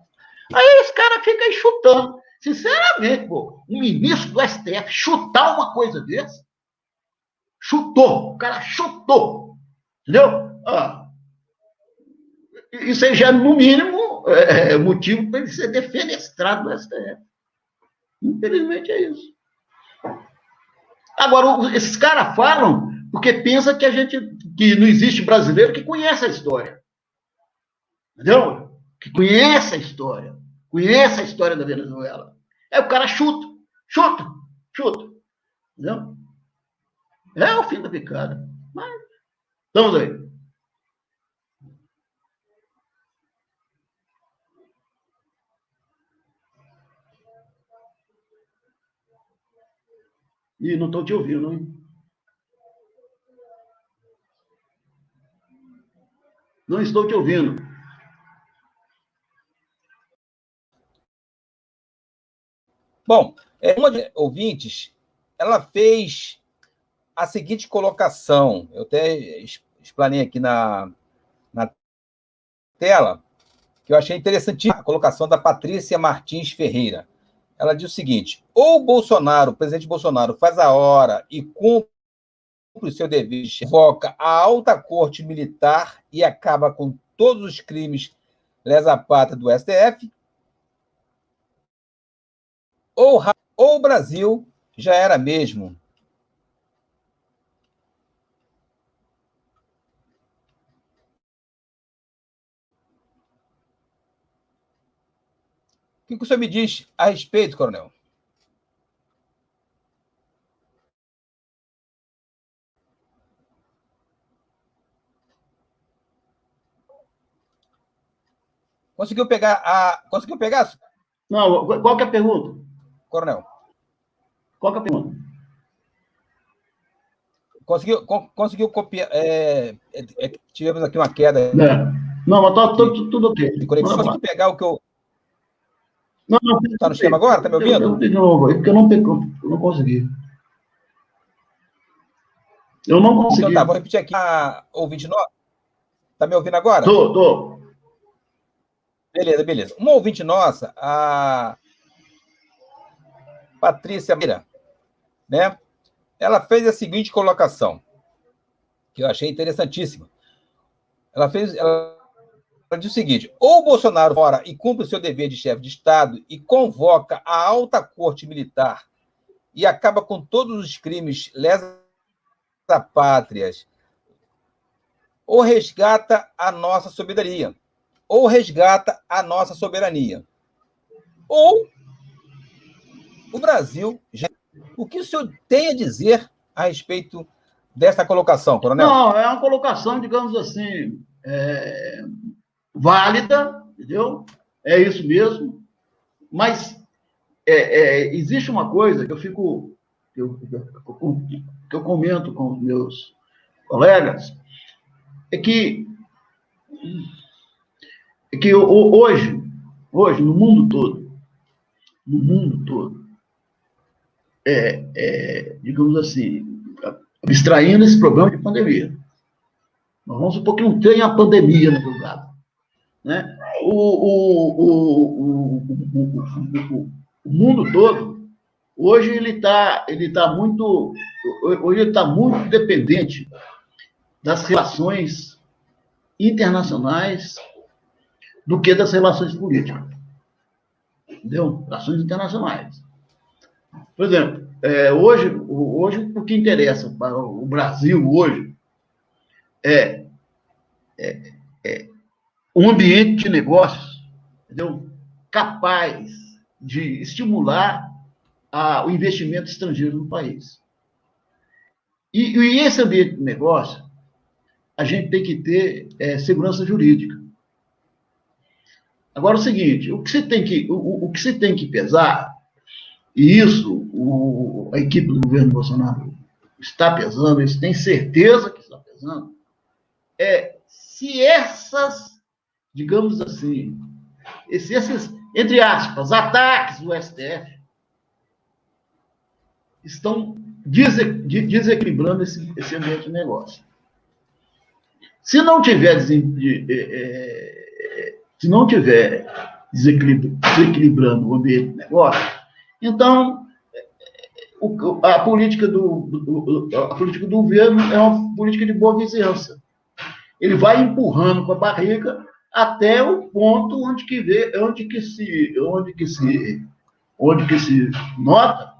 Aí esse cara fica aí chutando. Sinceramente, pô, um ministro do STF chutar uma coisa dessa? Chutou. O cara chutou. Entendeu? Isso aí já, no mínimo, é motivo para ele ser defenestrado do STF. Infelizmente é isso. Agora, esses caras falam porque pensam que não existe brasileiro que conhece a história. Entendeu? Que conhece a história da Venezuela. Aí o cara chuta. Entendeu? É o fim da picada. Mas, vamos aí. Ih, não estou te ouvindo, hein? Não estou te ouvindo. Bom, uma de ouvintes, ela fez a seguinte colocação. Eu até explanei aqui na tela, que eu achei interessante a colocação da Patrícia Martins Ferreira. Ela diz o seguinte: ou o presidente Bolsonaro, faz a hora e cumpre o seu dever, invoca a alta corte militar e acaba com todos os crimes lesa-pátria do STF, ou o Brasil já era mesmo. O que o senhor me diz a respeito, coronel? Conseguiu pegar? Não, qual que é a pergunta? Coronel. Qual que é a pergunta? Conseguiu copiar? Tivemos aqui uma queda. Não, mas tá tudo ok. De conexão. Conseguiu pegar o que eu... Não. Está no esquema agora? Está me ouvindo? De novo, porque eu não consegui. Eu não consegui. Então tá, vou repetir aqui. A ouvinte nossa. Está me ouvindo agora? Tô. Beleza. Uma ouvinte nossa, a Patrícia Mira, né? Ela fez a seguinte colocação, que eu achei interessantíssima. Ela diz o seguinte: ou o Bolsonaro fora e cumpre o seu dever de chefe de Estado e convoca a alta corte militar e acaba com todos os crimes lesa-pátrias, ou resgata a nossa soberania. Ou o Brasil já... O que o senhor tem a dizer a respeito dessa colocação, coronel? Não, é uma colocação, digamos assim, válida, entendeu? É isso mesmo. Mas existe uma coisa que eu comento com os meus colegas, é que hoje, no mundo todo, digamos assim, abstraindo esse problema de pandemia. Nós vamos supor que não tenha pandemia no lugar, né? o mundo todo, hoje ele tá muito dependente das relações internacionais do que das relações políticas. Entendeu? Relações internacionais. Por exemplo, hoje o que interessa para o Brasil hoje é um ambiente de negócios, entendeu? Capaz de estimular o investimento estrangeiro no país. E esse ambiente de negócio, a gente tem que ter segurança jurídica. Agora, o seguinte, o que se tem que pesar, e isso a equipe do governo Bolsonaro está pesando, eles têm certeza que está pesando, se essas, digamos assim, esses, entre aspas, ataques do STF estão desequilibrando esse ambiente de negócio. Se não tiver desequilibrando o ambiente de negócio, então a política do governo é uma política de boa vizinhança. Ele vai empurrando com a barriga até o ponto onde que se nota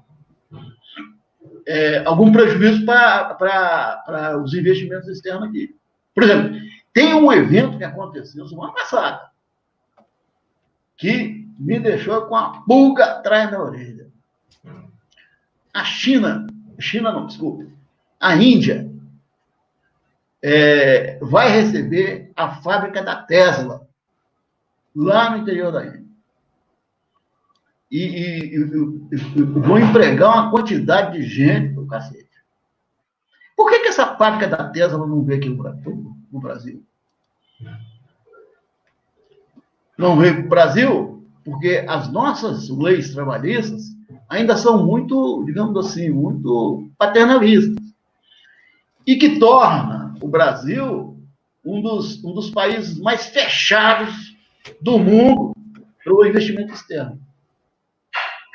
algum prejuízo para os investimentos externos aqui. Por exemplo, tem um evento que aconteceu semana passada que me deixou com a pulga atrás da orelha. A Índia vai receber a fábrica da Tesla lá no interior da Índia. E vão empregar uma quantidade de gente do cacete. Por que essa fábrica da Tesla não veio aqui no Brasil? Não veio para o Brasil porque as nossas leis trabalhistas ainda são muito, digamos assim, muito paternalistas. E que torna o Brasil um dos países mais fechados do mundo para o investimento externo.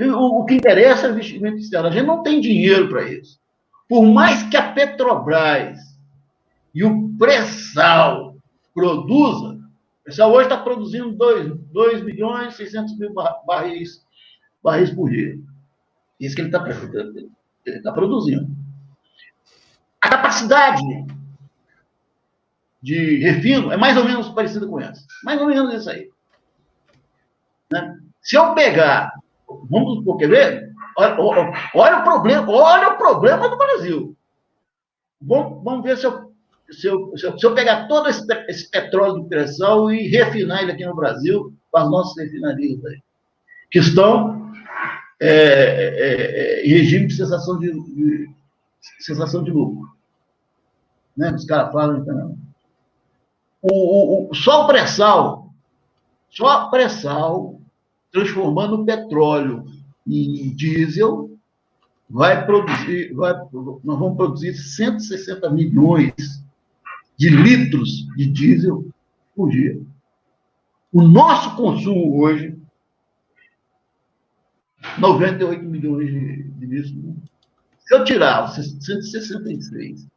O que interessa é o investimento externo. A gente não tem dinheiro para isso. Por mais que a Petrobras e o pré-sal produza, o pré-sal hoje está produzindo 2.600.000 barris por dia. Isso que ele está produzindo. A capacidade de refino é mais ou menos parecida com essa. Mais ou menos isso aí. Né? Se eu pegar, vamos quer ver? Olha o problema do Brasil. Vamos ver se eu pegar todo esse petróleo do pré-sal e refinar ele aqui no Brasil com as nossas refinarias aí, que estão em regime de cessação de lucro. Né? Os caras falam, então, só o pré-sal transformando o petróleo em diesel, nós vamos produzir 160 milhões de litros de diesel por dia. O nosso consumo hoje, 98 milhões de litros. Se eu tirar os 166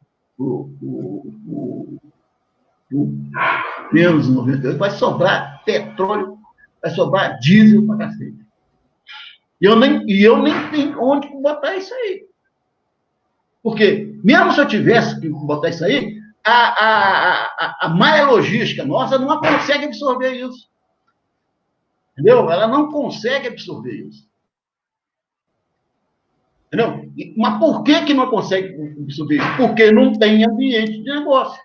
menos 98, vai sobrar petróleo, vai sobrar diesel para cacete. E eu nem tenho onde botar isso aí. Porque, mesmo se eu tivesse que botar isso aí, a malha logística nossa não consegue absorver isso. Entendeu? Ela não consegue absorver isso. Entendeu? Mas por que não consegue absorver isso? Porque não tem ambiente de negócio.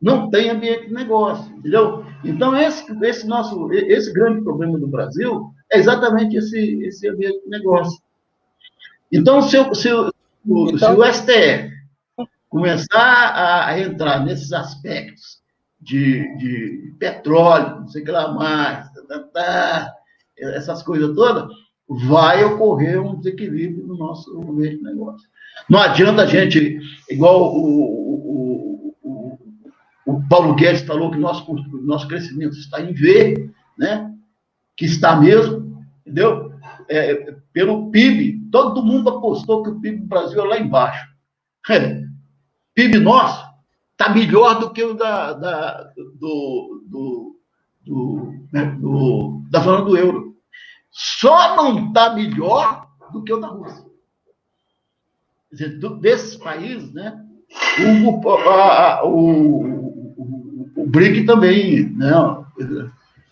Não tem ambiente de negócio. Entendeu? Então, esse grande problema do Brasil é exatamente esse ambiente de negócio. Então, se o STF começar a entrar nesses aspectos de petróleo, não sei o que lá mais, essas coisas todas, vai ocorrer um desequilíbrio no nosso ambiente de negócio. Não adianta a gente, igual o o Paulo Guedes falou que nosso crescimento está em V, né? Que está mesmo, entendeu? Pelo PIB, todo mundo apostou que o PIB do Brasil é lá embaixo. PIB nosso está melhor do que o da zona do euro. Só não está melhor do que o da Rússia. Quer dizer, desses países, né? O BRIC também, né?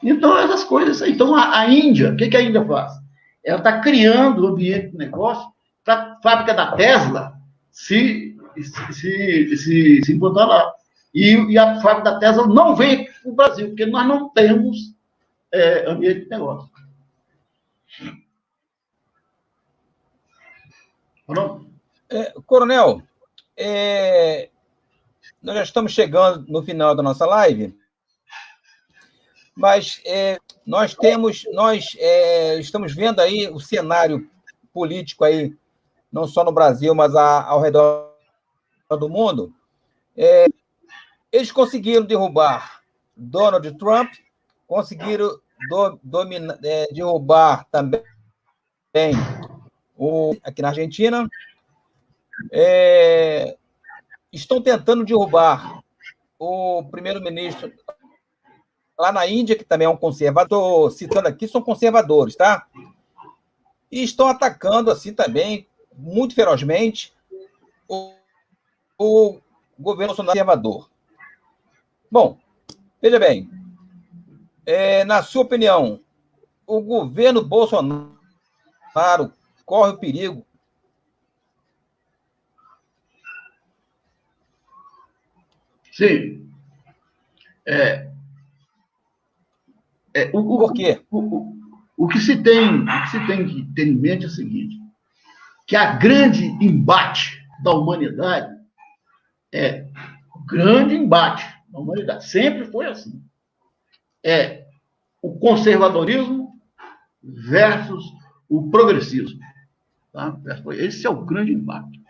Então, essas coisas. Então, a Índia, o que a Índia faz? Ela está criando o ambiente de negócio para a fábrica da Tesla se implantar lá. E a fábrica da Tesla não vem para o Brasil, porque nós não temos ambiente de negócio. Pronto? Coronel, nós já estamos chegando no final da nossa live, mas nós estamos vendo aí o cenário político aí, não só no Brasil, mas ao redor do mundo. Eles conseguiram derrubar Donald Trump, conseguiram derrubar também aqui na Argentina, estão tentando derrubar o primeiro-ministro lá na Índia, que também é um conservador, citando aqui, são conservadores, tá? E estão atacando, assim, também, muito ferozmente, o governo conservador. Bom, veja bem, na sua opinião, o governo Bolsonaro corre o perigo? Sim. Por quê? O que se tem que ter em mente é o seguinte, que a grande embate da humanidade sempre foi assim. O conservadorismo versus o progressismo. Tá? Esse é o grande embate.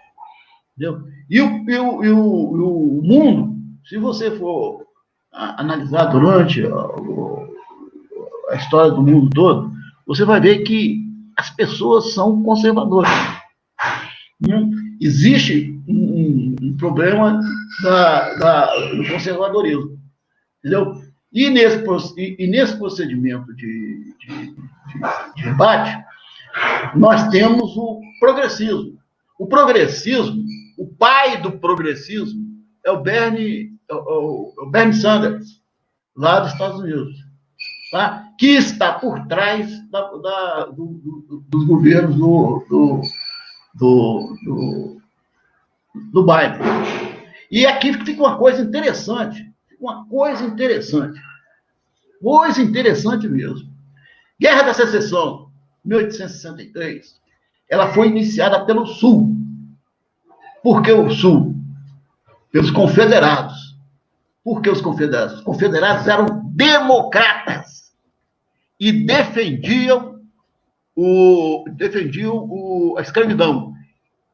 Entendeu? E o mundo, se você for analisar durante a história do mundo todo, você vai ver que as pessoas são conservadoras. Existe um problema do conservadorismo. Entendeu? E nesse procedimento de debate, nós temos o progressismo. O progressismo, o pai do progressismo, é o Bernie Sanders, lá dos Estados Unidos, tá? Que está por trás dos governos do Biden. E aqui fica uma coisa interessante, coisa interessante mesmo. Guerra da Secessão, 1863, ela foi iniciada pelo Sul. Por que o Sul? Pelos confederados. Por que os confederados? Os confederados eram democratas e defendiam a escravidão.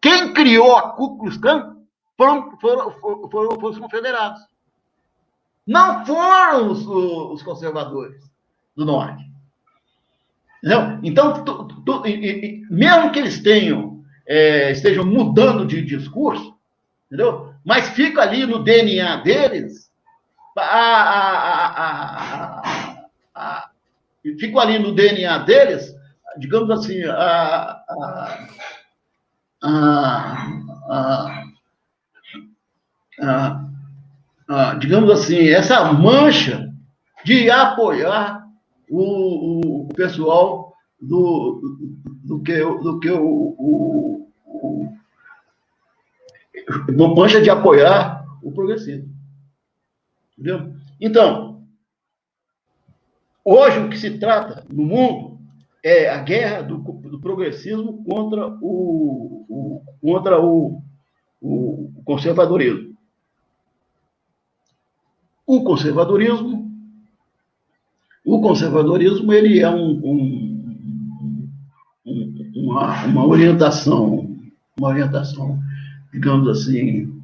Quem criou a Ku Klux Klan foram os confederados. Não foram os conservadores do Norte. Entendeu? Então, mesmo que eles estejam mudando de discurso, entendeu? Mas fica ali no DNA deles, digamos assim, digamos assim, essa mancha de apoiar o pessoal uma mancha de apoiar o progressismo. Entendeu? Então, hoje o que se trata no mundo é a guerra do progressismo contra o conservadorismo. O conservadorismo ele é uma orientação, digamos assim,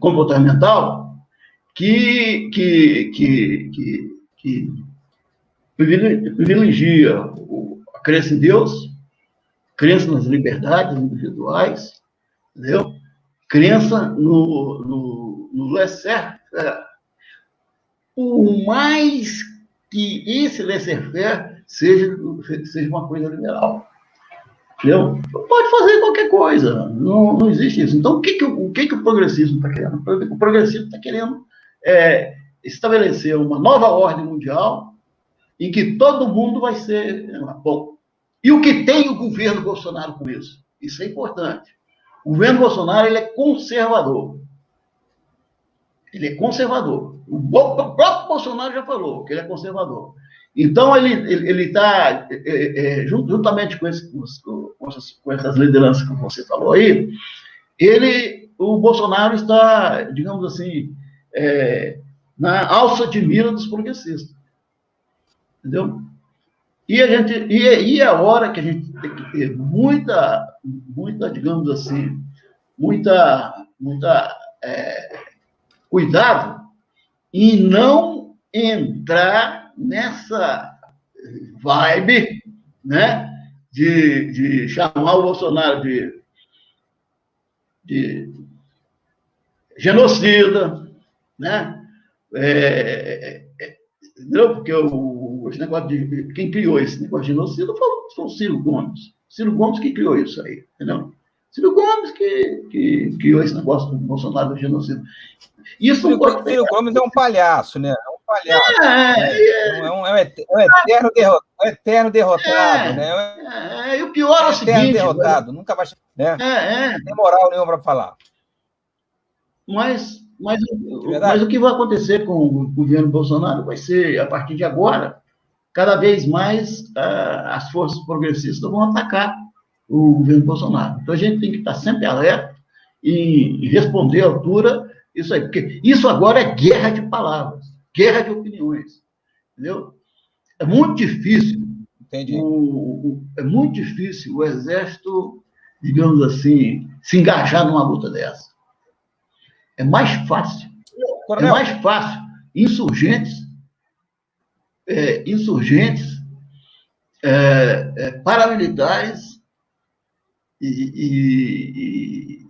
comportamental, que privilegia a crença em Deus, crença nas liberdades individuais, entendeu? Crença no laissez-faire. Por mais que esse laissez-faire seja uma coisa liberal. Entendeu? Pode fazer qualquer coisa, não existe isso. Então, o que o progressismo está querendo? O progressismo está querendo estabelecer uma nova ordem mundial em que todo mundo vai ser bom. E o que tem o governo Bolsonaro com isso? Isso é importante. O governo Bolsonaro ele é conservador. Ele é conservador. O próprio Bolsonaro já falou que ele é conservador. Então, ele está, juntamente com essas lideranças que você falou aí, o Bolsonaro está, digamos assim, na alça de mira dos progressistas. Entendeu? E é a hora que a gente tem que ter muita digamos assim, muita cuidado em não entrar nessa vibe, né, de chamar o Bolsonaro de genocida, né? Entendeu? Porque esse negócio de quem criou esse negócio de genocida foi o Ciro Gomes. Ciro Gomes que criou isso aí, entendeu? Ciro Gomes que criou esse negócio do Bolsonaro de genocida. Isso não pode Ciro Gomes é um palhaço, né? É um palhaço. É um eterno derrotado, né? E o pior é o seguinte... Eterno derrotado, nunca vai... Né? Não tem moral nenhuma para falar. Mas o que vai acontecer com o governo Bolsonaro vai ser, a partir de agora, cada vez mais as forças progressistas vão atacar o governo Bolsonaro. Então, a gente tem que estar sempre alerta e responder à altura isso aí, porque isso agora é guerra de palavras, guerra de opiniões, entendeu? É muito difícil. Entendi. É muito difícil o Exército, digamos assim, se engajar numa luta dessa. É mais fácil. Coronel. É mais fácil. Insurgentes, paramilitares e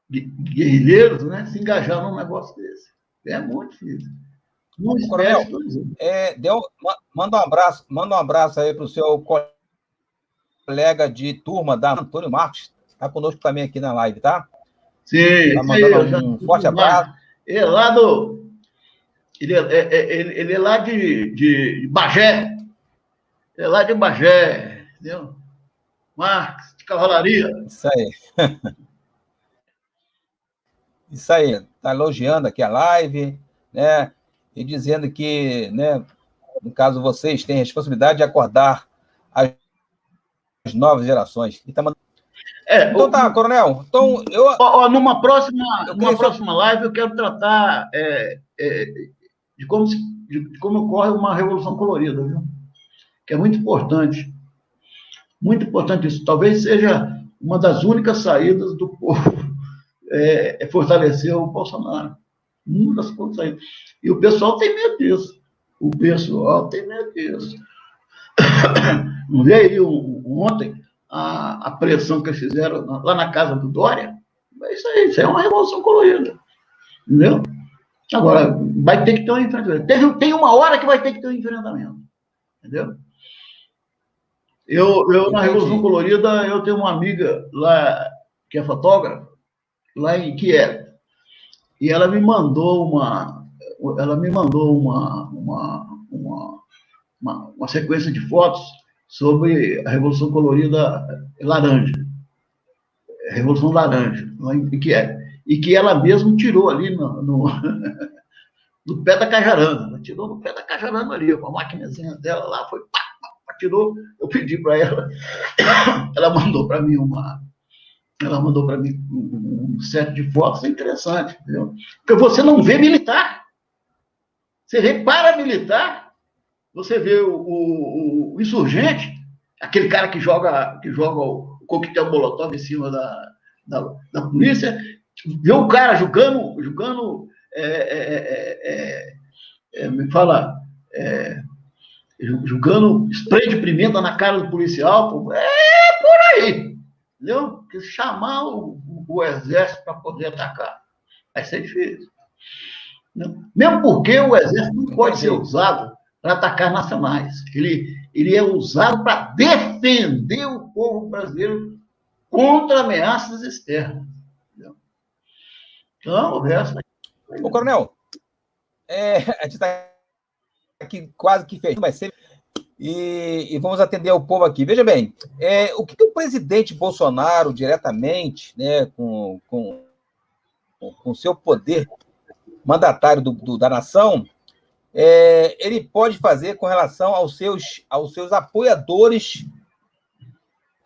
guerrilheiros, né, se engajar num negócio desse. É muito difícil. Coronel, manda um abraço aí para o seu colega de turma da Antônio Marcos, está conosco também aqui na live, tá? Sim, tá mandando um forte abraço. Ele é lá ele é lá de Bagé. Ele é lá de Bagé, entendeu? Marcos, de cavalaria. Isso aí. Isso aí. Está elogiando aqui a live, né? E dizendo que, né, no caso, vocês têm a responsabilidade de acordar as novas gerações. E tá mandando... Então tá, Coronel. Então, numa próxima live eu quero tratar de como ocorre uma revolução colorida, viu? Que é muito importante. Muito importante isso. Talvez seja uma das únicas saídas do povo fortalecer o Bolsonaro. Uma das únicas saídas. E o pessoal tem medo disso. Não veio aí ontem a pressão que eles fizeram lá na casa do Dória? É isso aí é uma revolução colorida. Entendeu? Agora, vai ter que ter um enfrentamento. Tem uma hora que vai ter que ter um enfrentamento. Entendeu? Eu na Revolução Colorida, eu tenho uma amiga lá, que é fotógrafa, lá em Kiev. E ela me mandou uma sequência de fotos sobre a Revolução Colorida laranja. A Revolução Laranja, lá em Kiev. E que ela mesma tirou ali no pé da cajarana. Ela tirou no pé da cajarana ali, com a maquinazinha dela lá, foi pá, tirou. Eu pedi para ela, ela mandou para mim um set de fotos interessante, entendeu? Porque você não vê militar, você vê paramilitar, você vê o insurgente, aquele cara que joga o coquetel molotov em cima da polícia, vê o cara jogando me fala, jogando spray de pimenta na cara do policial, pô, por aí, entendeu? Porque chamar o exército para poder atacar vai ser difícil. Não? Mesmo porque o exército não pode ser usado para atacar nacionais. Ele é usado para defender o povo brasileiro contra ameaças externas. Entendeu? Então, o resto... Ô, Coronel, a gente está aqui quase que fechando, mas sempre... E vamos atender ao povo aqui. Veja bem, o que o presidente Bolsonaro, diretamente, né, com seu poder mandatário da nação, ele pode fazer com relação aos seus apoiadores,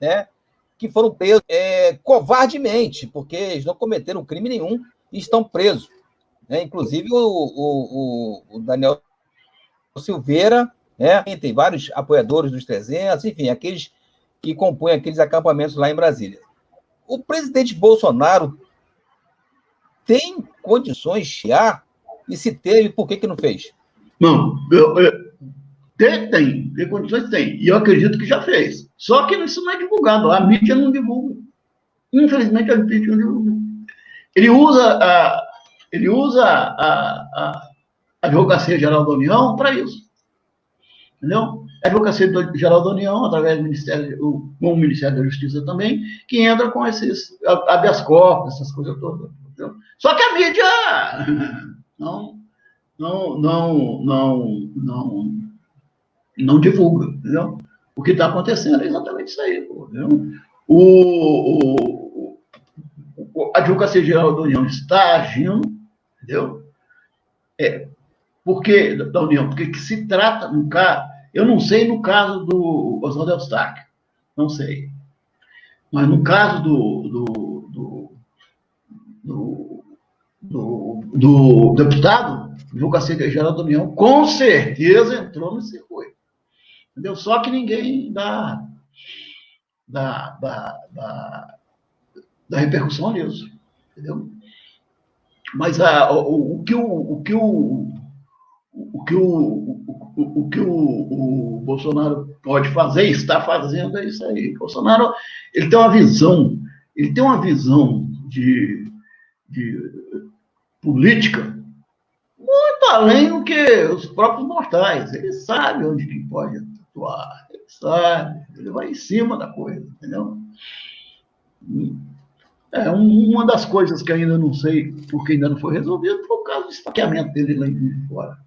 né, que foram presos covardemente, porque eles não cometeram crime nenhum e estão presos. Né? Inclusive o Daniel Silveira, né? Tem vários apoiadores dos 300, enfim, aqueles que compõem aqueles acampamentos lá em Brasília. O presidente Bolsonaro tem condições já, e se teve, por que não fez? Não, tem condições, tem. E eu acredito que já fez. Só que isso não é divulgado, a mídia não divulga. Infelizmente, a mídia não divulga. Ele usa a Advocacia Geral da União para isso. Entendeu? A Advocacia Geral da União, através do Ministério da Justiça também, que entra com esses habeas corpus, essas coisas todas. Entendeu? Só que a mídia não divulga, entendeu? O que está acontecendo é exatamente isso aí, entendeu? A Advocacia Geral da União está agindo, entendeu? Porque da União, porque que se trata, no caso, eu não sei no caso do Oswaldo Eustáquio, não sei, mas no caso do deputado, a Advocacia Geral da União, com certeza entrou no circuito, entendeu? Só que ninguém dá repercussão nisso, entendeu? Mas o que o Bolsonaro pode fazer, está fazendo, é isso aí. O Bolsonaro, ele tem uma visão de política muito além do que os próprios mortais. Ele sabe onde que pode atuar, ele sabe, ele vai em cima da coisa, entendeu? Uma das coisas que ainda não sei porque ainda não foi resolvido foi o caso do esfaqueamento dele lá em fora.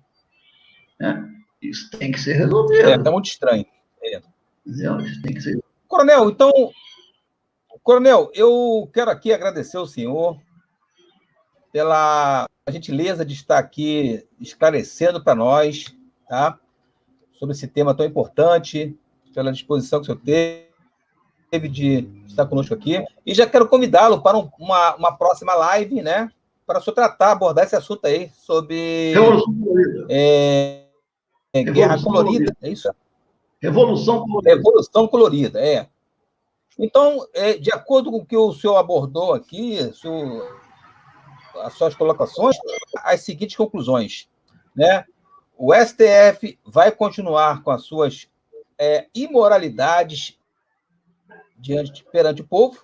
Né? Isso tem que ser resolvido. Tá muito estranho. Isso tem que ser. Coronel, eu quero aqui agradecer ao senhor pela gentileza de estar aqui esclarecendo para nós, tá? Sobre esse tema tão importante, pela disposição que o senhor teve de estar conosco aqui. E já quero convidá-lo para uma próxima live, né? Para o senhor abordar esse assunto aí, sobre Guerra Colorida, é isso? Revolução Colorida. Revolução Colorida, Então, de acordo com o que o senhor abordou aqui, as suas colocações, as seguintes conclusões, né? O STF vai continuar com as suas imoralidades perante o povo.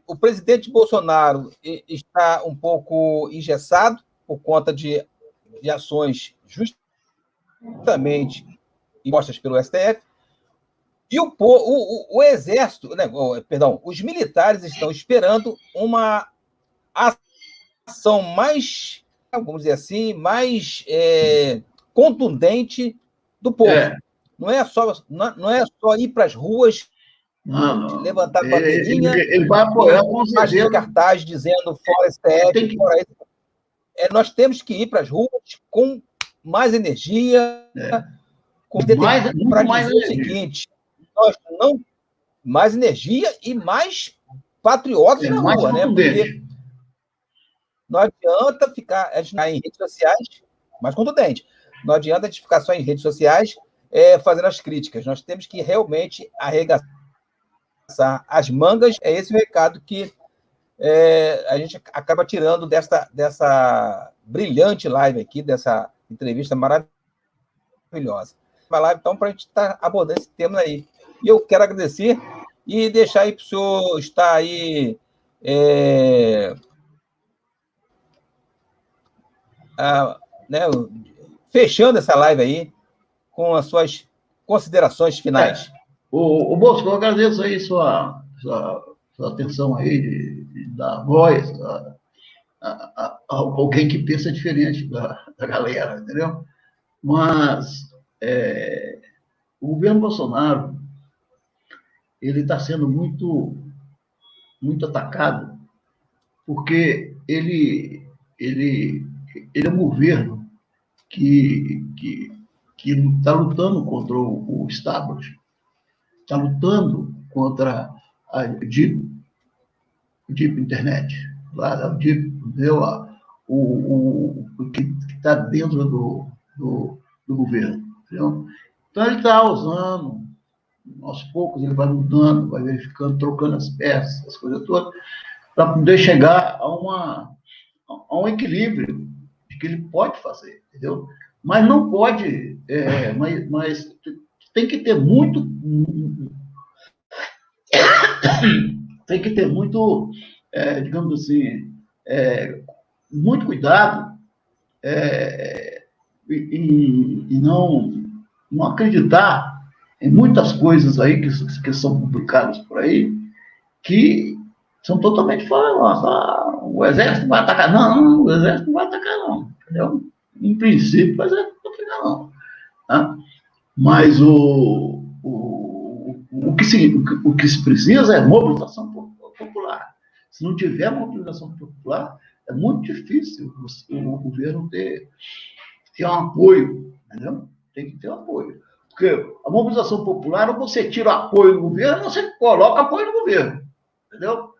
O presidente Bolsonaro está um pouco engessado por conta de ações justamente impostas pelo STF. E o Exército, né, perdão, os militares estão esperando uma ação mais, vamos dizer assim, mais contundente do povo. Não é só ir para as ruas, levantar bandeirinha, ele vai apoiar com certeza cartaz dizendo fora STF, fora isso. Nós temos que ir para as ruas com mais energia, com determinação para dizer o seguinte: nós não mais energia e mais patriotas na rua, né? Porque não adianta ficar em redes sociais, mais contundente. Não adianta a gente ficar só em redes sociais fazendo as críticas. Nós temos que realmente arregaçar as mangas. É esse o recado que a gente acaba tirando dessa brilhante live aqui, dessa entrevista maravilhosa. Uma live, então, para a gente estar abordando esse tema aí. E eu quero agradecer e deixar aí para o senhor estar aí né, fechando essa live aí com as suas considerações finais. O Bosco, eu agradeço aí sua atenção aí de dar voz a alguém que pensa diferente da galera, entendeu? Mas o governo Bolsonaro ele está sendo muito atacado porque ele é um governo que está lutando contra o establishment, está lutando contra a Deep Internet, lá, o Deep, o que está dentro do governo. Entendeu? Então, ele está usando, aos poucos, ele vai mudando, vai verificando, trocando as peças, as coisas todas, para poder chegar a um equilíbrio de que ele pode fazer, entendeu? Mas não pode, mas tem que ter muito digamos assim, muito cuidado e não acreditar em muitas coisas aí que são publicadas por aí, que são totalmente fora. O exército vai atacar. Não, o exército não vai atacar, não. Entendeu? Em princípio, o exército não vai atacar, não. Tá? Mas o que se precisa é mobilização popular. Se não tiver mobilização popular, é muito difícil o governo ter um apoio, entendeu? Tem que ter um apoio. Porque a mobilização popular, ou você tira o apoio do governo, ou você coloca apoio no governo, entendeu?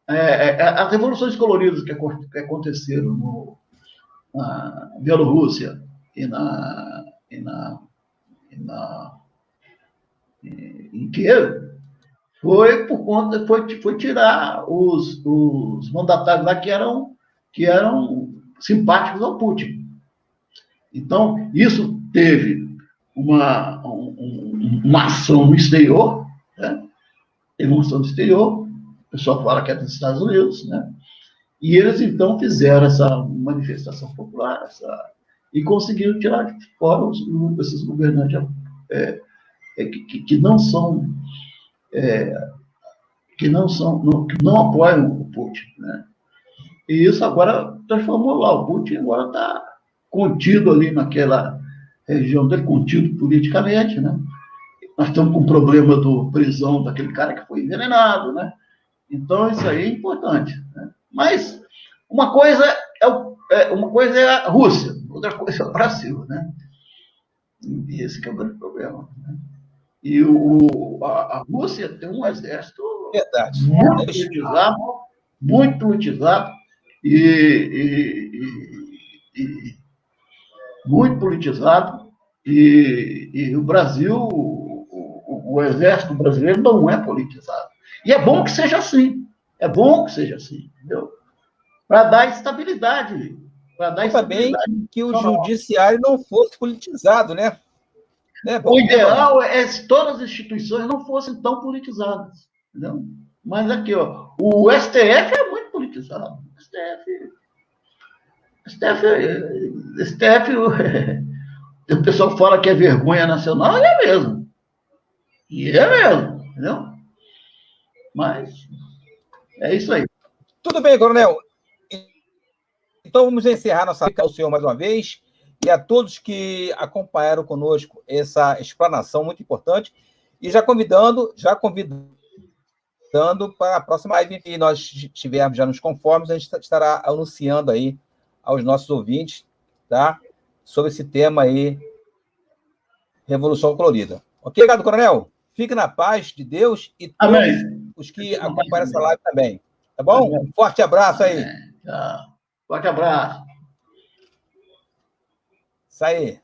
As revoluções coloridas que aconteceram na Bielorrússia em Kiev, foi por conta, foi tirar os mandatários lá que eram simpáticos ao Putin. Então, isso teve uma ação no exterior, né? Teve uma ação no exterior, o pessoal fala que é dos Estados Unidos, né? E eles, então, fizeram essa manifestação popular e conseguiram tirar de fora esses governantes que não apoiam o Putin, né? E isso agora transformou lá. O Putin agora está contido ali naquela região dele, contido politicamente, né? Nós estamos com o problema da prisão daquele cara que foi envenenado, né? Então, isso aí é importante, né? Mas uma coisa é a Rússia, outra coisa é o Brasil, né? E esse que é o grande problema, né? E a Rússia tem um exército muito politizado muito politizado, e o Brasil, o exército brasileiro não é politizado. E é bom que seja assim. É bom que seja assim, entendeu? Para dar estabilidade. Também que o judiciário não fosse politizado, né? O ideal é se todas as instituições não fossem tão politizadas, entendeu? Mas aqui, ó, o STF é muito politizado. STF o pessoal fala que é vergonha nacional, e é mesmo. E é mesmo, entendeu? Mas é isso aí. Tudo bem, coronel. Então vamos encerrar nossa live ao senhor mais uma vez e a todos que acompanharam conosco essa explanação muito importante e já convidando para a próxima live que nós estivermos já nos conformes, a gente estará anunciando aí aos nossos ouvintes, tá? Sobre esse tema aí, Revolução Colorida. Ok, obrigado, coronel? Fique na paz de Deus e todos os que acompanham essa live também. Tá bom? Um forte abraço aí. Forte abraço. Isso aí.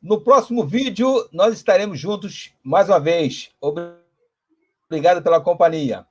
No próximo vídeo, nós estaremos juntos mais uma vez. Obrigado pela companhia.